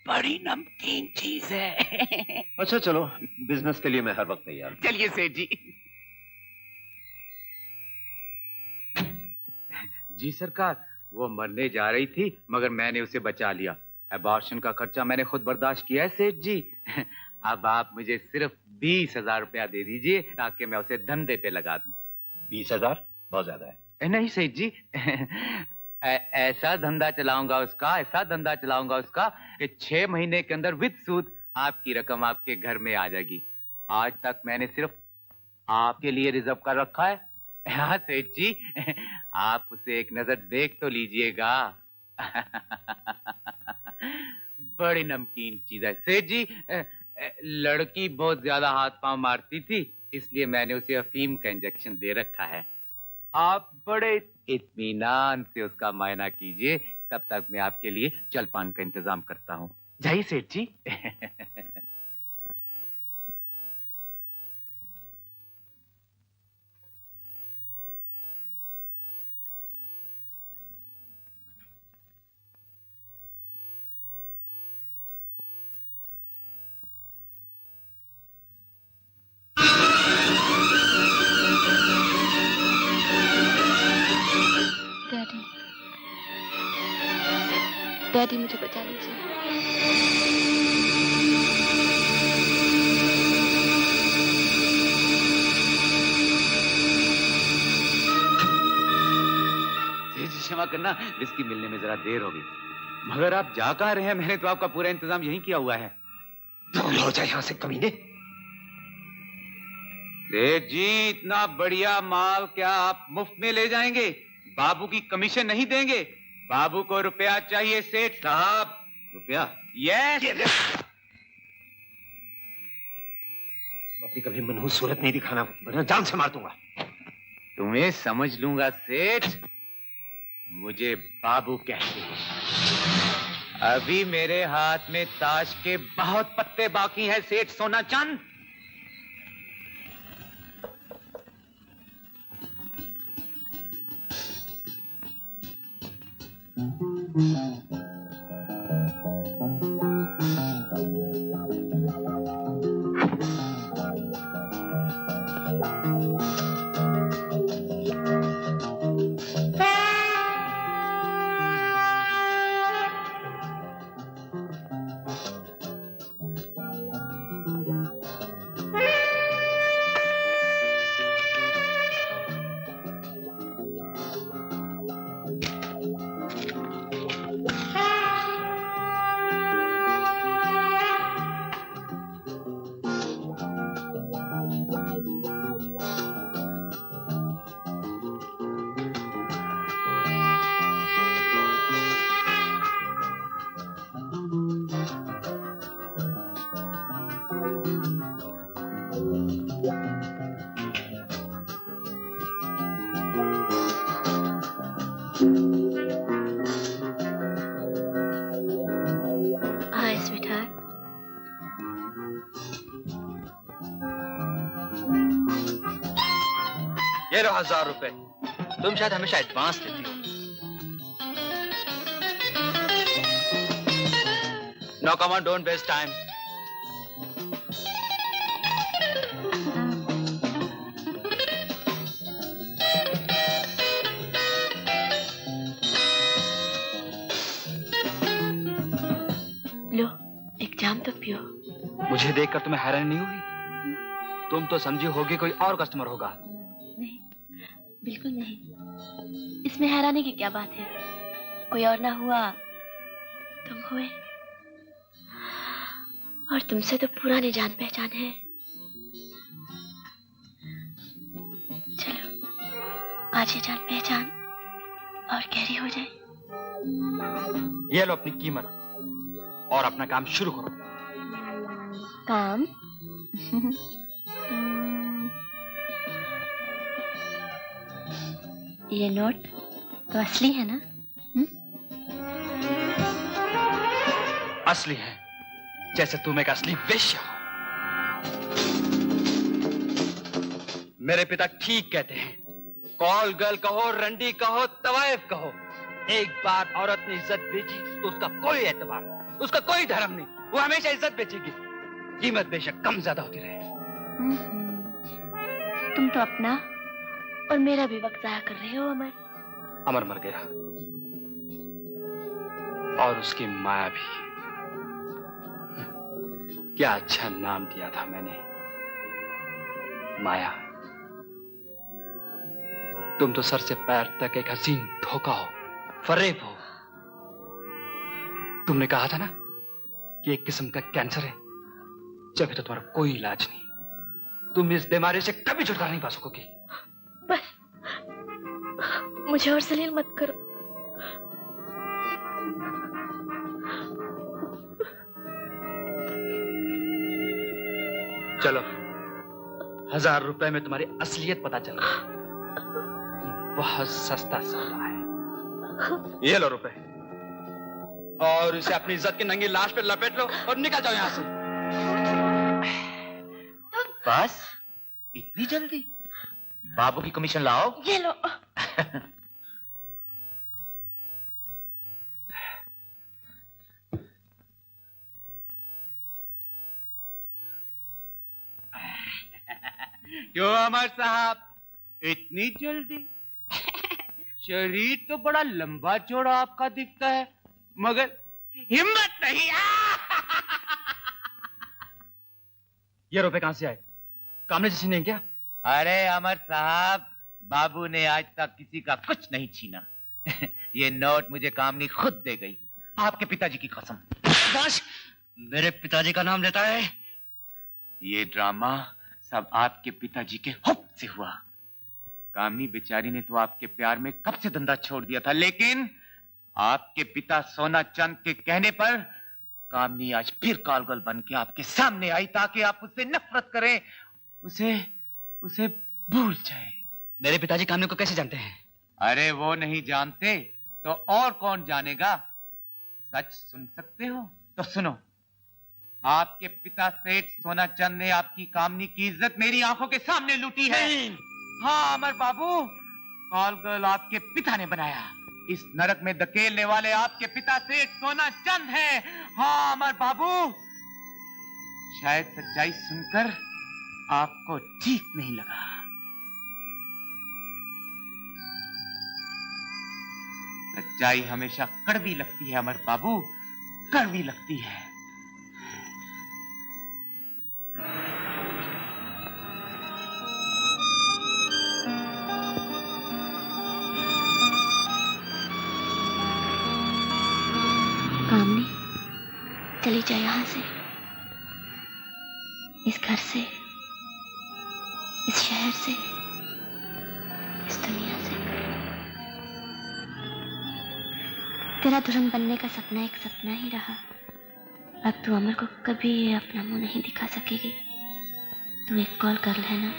बड़ी नमकीन चीज है। अच्छा चलो, बिजनेस के लिए मैं हर वक्त तैयार हूं। चलिए सेठ जी। जी सरकार, वो मरने जा रही थी मगर मैंने उसे बचा लिया। एबॉर्शन का खर्चा मैंने खुद बर्दाश्त किया है सेठ जी। अब आप मुझे सिर्फ 20,000 रुपया दे दीजिए ताकि मैं उसे धंधे पे लगा दूं। 20,000 बहुत ज्यादा है। नहीं सेठ जी, ऐसा धंधा चलाऊंगा उसका कि 6 महीने के अंदर विद सूद आपकी रकम आपके घर में आ जाएगी। आज तक मैंने सिर्फ आपके लिए रिजर्व कर रखा है। हाँ सेठ जी, आप उसे एक नजर देख तो लीजिएगा। बड़ी नमकीन चीज है सेठ जी। लड़की बहुत ज्यादा हाथ पांव मारती थी, इसलिए मैंने उसे अफीम का इंजेक्शन दे रखा है। आप बड़े इत्मीनान से उसका मायना कीजिए, तब तक मैं आपके लिए जलपान का इंतजाम करता हूँ। जाइए सेठ जी। डैडी मुझे बचा लीजिए। क्षमा करना, विस्की मिलने में जरा देर हो गई। मगर आप जा कहाँ रहे हैं? मैंने तो आपका पूरा इंतजाम यहीं किया हुआ है। दूर हो जाए यहाँ से कमीने। सेठ जी, इतना बढ़िया माल क्या आप मुफ्त में ले जाएंगे? बाबू की कमीशन नहीं देंगे? बाबू को रुपया चाहिए सेठ साहब। रुपया? यस। अपनी कभी मनहूस सूरत नहीं दिखाना, वरना जान से मार दूंगा। तुम्हें समझ लूंगा सेठ। मुझे बाबू कहते हैं। अभी मेरे हाथ में ताश के बहुत पत्ते बाकी हैं सेठ सोना चंद। ये लो 1000 रुपए। तुम शायद हमेशा एडवांस देती हो। No come on, don't waste time. लो, एक जाम तो पियो। मुझे देखकर तुम्हें हैरानी नहीं हुई? तुम तो समझी होगी कोई और कस्टमर होगा। बिल्कुल नहीं। इसमें हैरानी की क्या बात है? कोई और ना हुआ, तुम हुए। और तुमसे तो पुरानी जान पहचान है। चलो, आज ये जान पहचान और गहरी हो जाए। ये लो अपनी कीमत और अपना काम शुरू करो। काम? ये नोट तो असली है ना? असली है, जैसे तुम एक असली वेश्या हो। मेरे पिता ठीक कहते हैं, कॉल गर्ल कहो, रंडी कहो, तवायफ कहो, एक बार औरत ने इज्जत बेची तो उसका कोई एतबार, उसका कोई धर्म नहीं, वो हमेशा इज्जत बेचेगी। कीमत बेशक कम ज्यादा होती रहे। तुम तो अपना और मेरा भी वक्त जाया कर रहे हो अमर। अमर मर गया, और उसकी माया भी। क्या अच्छा नाम दिया था मैंने, माया। तुम तो सर से पैर तक एक हसीन धोखा हो, फरेब हो। तुमने कहा था ना कि एक किस्म का कैंसर है, जब तो तुम्हारा कोई इलाज नहीं। तुम इस बीमारी से कभी छुटकारा नहीं पा सकोगी। बस मुझे और जलील मत करो। चलो, 1000 रुपए में तुम्हारी असलियत पता चला। बहुत सस्ता सौदा है। ये लो रुपए, और इसे अपनी इज्जत की नंगी लाश पे लपेट लो और निकल जाओ यहां से। बस इतनी जल्दी? बाबू की कमीशन लाओ। ये लो। क्यों अमर साहब, इतनी जल्दी? शरीर तो बड़ा लंबा चौड़ा आपका दिखता है, मगर हिम्मत नहीं। ये रुपए कहां से आए? कामने जी ने क्या? अरे अमर साहब, बाबू ने आज तक किसी का कुछ नहीं छीना। ये नोट मुझे कामनी खुद दे गई, आपके पिताजी की कसम। बस मेरे पिताजी का नाम लेता है। ये ड्रामा सब आपके पिताजी के हुक्म से हुआ। कामनी बेचारी ने तो आपके प्यार में कब से धंधा छोड़ दिया था, लेकिन आपके पिता सोना चंद के कहने पर कामनी आज फिर कालगल बन के आपके सामने आई, ताकि आप उससे नफरत करें, उसे भूल जाए। मेरे पिताजी कामनी को कैसे जानते हैं? अरे वो नहीं जानते तो और कौन जानेगा। सच सुन सकते हो तो सुनो। आपके पिता सेठ सोना चंद ने आपकी कामनी की इज्जत मेरी आंखों के सामने लूटी है। हाँ अमर बाबू, कालगल आपके पिता ने बनाया। इस नरक में धकेलने वाले आपके पिता सेठ सोना चंद हैं। हाँ अमर बाबू, शायद सच्चाई सुनकर आपको ठीक नहीं लगा। सच्चाई हमेशा कड़वी लगती है अमर बाबू, कड़वी लगती है। कामनी, चली जाए यहां से, इस घर से, इस शहर से, इस दुनिया से। तेरा दुल्हन बनने का सपना एक सपना ही रहा। अब तू अमर को कभी अपना मुंह नहीं दिखा सकेगी। तू एक कॉल कर लेना,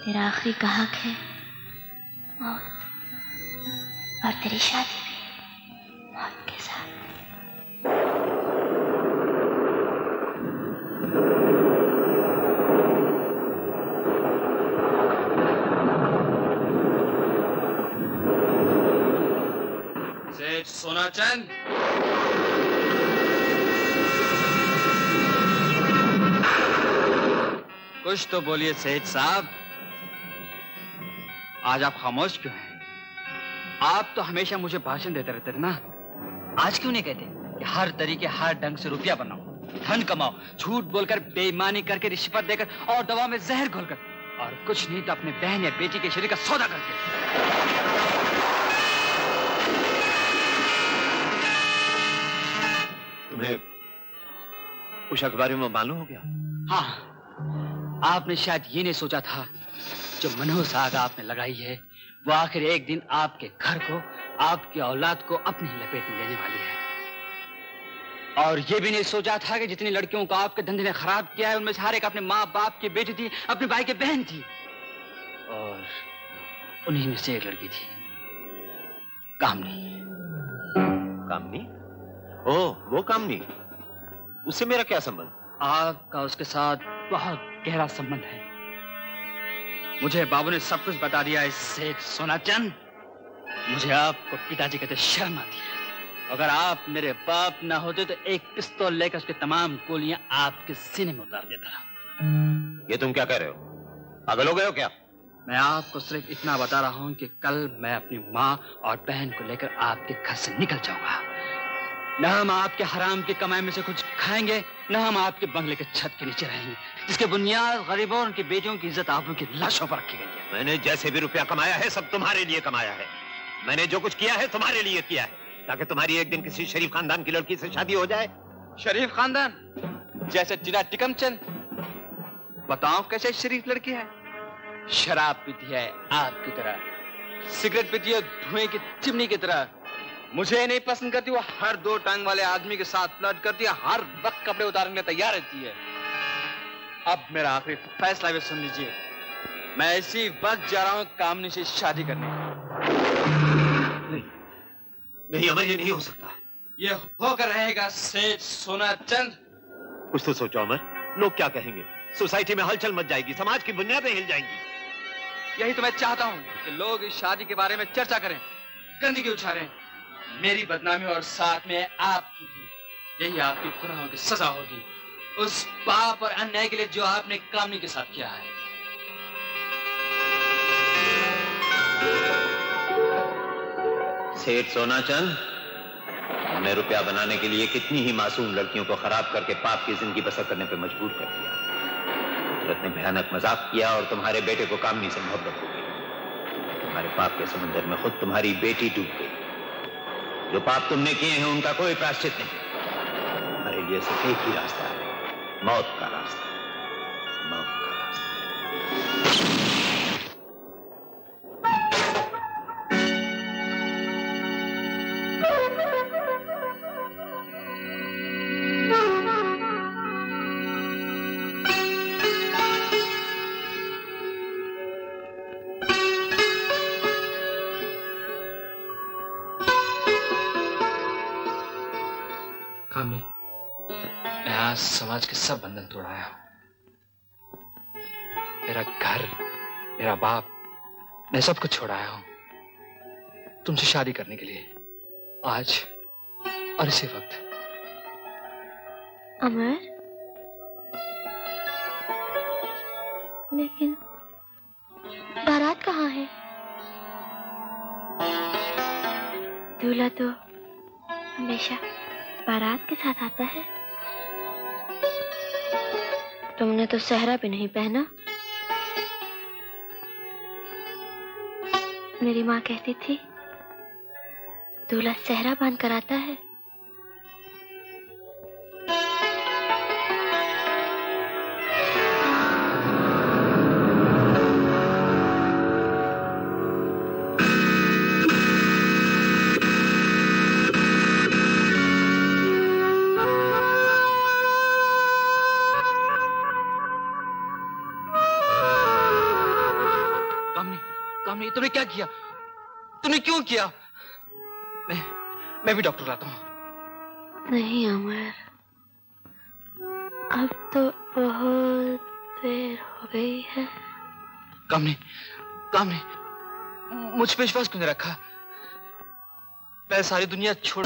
तेरा आखिरी गाहक है मौत, और तेरी शादी भी मौत के साथ। सेठ सोना चंद, कुछ तो बोलिए सेठ साहब। आज आप खामोश क्यों हैं? आप तो हमेशा मुझे भाषण देते रहते थे ना। आज क्यों नहीं कहते कि हर तरीके हर ढंग से रुपया बनाओ, धन कमाओ, झूठ बोलकर, बेईमानी करके, रिश्वत देकर और दवा में जहर घोलकर, और कुछ नहीं तो अपने बहन या बेटी के शरीर का सौदा करके। तुम्हें उस अखबारी में मालूम हो गया? हाँ, आपने शायद ये नहीं सोचा था जो मनहूस आग आपने लगाई है वो आखिर एक दिन आपके घर को, आपकी औलाद को अपनी ही लपेट में लेने वाली है। और ये भी नहीं सोचा था कि जितनी लड़कियों को आपके धंधे ने खराब किया है उनमें से हर एक अपने माँ बाप की बेटी थी, अपने भाई की बहन थी, और उन्हीं में से एक लड़की थी कामनी। कामनी? ओह, वो कामनी, उससे मेरा क्या संबंध? आपका उसके साथ बहुत गहरा संबंध है। मुझे बाबू ने सब कुछ बता दिया है सेठ सोनाचंद। मुझे आपको पिताजी कहते शर्म आती है। अगर आप मेरे बाप ना होते तो एक पिस्तौल लेकर उसकी तमाम गोलियां आपके सीने में उतार देता। ये तुम क्या कह रहे हो? पागल हो गए हो क्या? मैं आपको सिर्फ इतना बता रहा हूं कि कल मैं अपनी माँ और बहन को लेकर आपके घर से निकल जाऊंगा। न हम आपके हराम की कमाई में से कुछ खाएंगे, न हम आपके बंगले के छत के नीचे रहेंगे, जिसके बुनियाद गरीबों और उनकी बेटियों की इज्जत आबरू की लाशों पर रखी गई है। मैंने जैसे भी रुपया कमाया है सब तुम्हारे लिए कमाया है। मैंने जो कुछ किया है तुम्हारे लिए किया है, ताकि तुम्हारी एक दिन किसी शरीफ खानदान की लड़की से शादी हो जाए। शरीफ खानदान? जैसे टीना टिकमचंद? बताओ कैसे शरीफ लड़की है? शराब पीती है आपकी तरह, सिगरेट पीती है धुएं की चिमनी की तरह, मुझे नहीं पसंद करती, वो हर 2 टांग वाले आदमी के साथ फ्लर्ट करती है, हर वक्त कपड़े उतारने के लिए तैयार रहती है। अब मेरा आखिरी फैसला भी सुन लीजिए, मैं इसी वक्त जा रहा हूँ कामनी से शादी करने। नहीं अमर, ये नहीं हो सकता। ये होकर रहेगा सेठ सोना चंद। कुछ तो सोचो अमर, लोग क्या कहेंगे? सोसाइटी में हलचल मच जाएगी, समाज की बुनियादें हिल जाएंगी। यही तो मैं चाहता हूँ कि लोग इस शादी के बारे में चर्चा करें, गंदगी उछालें, मेरी बदनामी और साथ में आपकी भी। यही आपकी गुनाहों की सजा होगी, उस पाप और अन्याय के लिए जो आपने कामनी के साथ किया है। सेठ सोनाचंद, हमें रुपया बनाने के लिए कितनी ही मासूम लड़कियों को खराब करके पाप की जिंदगी बसर करने पर मजबूर कर दिया। कुदरत ने भयानक मजाक किया और तुम्हारे बेटे को कामनी से मोहब्बत हो गई। तुम्हारे पाप के समुद्र में खुद तुम्हारी बेटी डूब गई। जो पाप तुमने किए हैं उनका कोई प्रायश्चित नहीं। तुम्हारे लिए सिर्फ एक ही रास्ता है, मौत का रास्ता, मौत का रास्ता। कामनी, मैं आज समाज के सब बंधन तोड़ाया हूं। मेरा घर, मेरा बाप, मैं सब कुछ छोड़ाया हूं तुमसे शादी करने के लिए, आज और इसी वक्त। अमर, लेकिन बारात कहाँ है? दूल्हा तो हमेशा बारात के साथ आता है। तुमने तो सहरा भी नहीं पहना। मेरी माँ कहती थी दूल्हा सहरा बांध कर आता है। तुमने क्या किया? तुमने क्यों किया? मैं भी डॉक्टर लाता हूँ। नहीं अमर, अब तो बहुत देर हो गई है। कामनी, कामनी, मुझ पे विश्वास क्यों नहीं रखा? मैं सारी दुनिया छोड़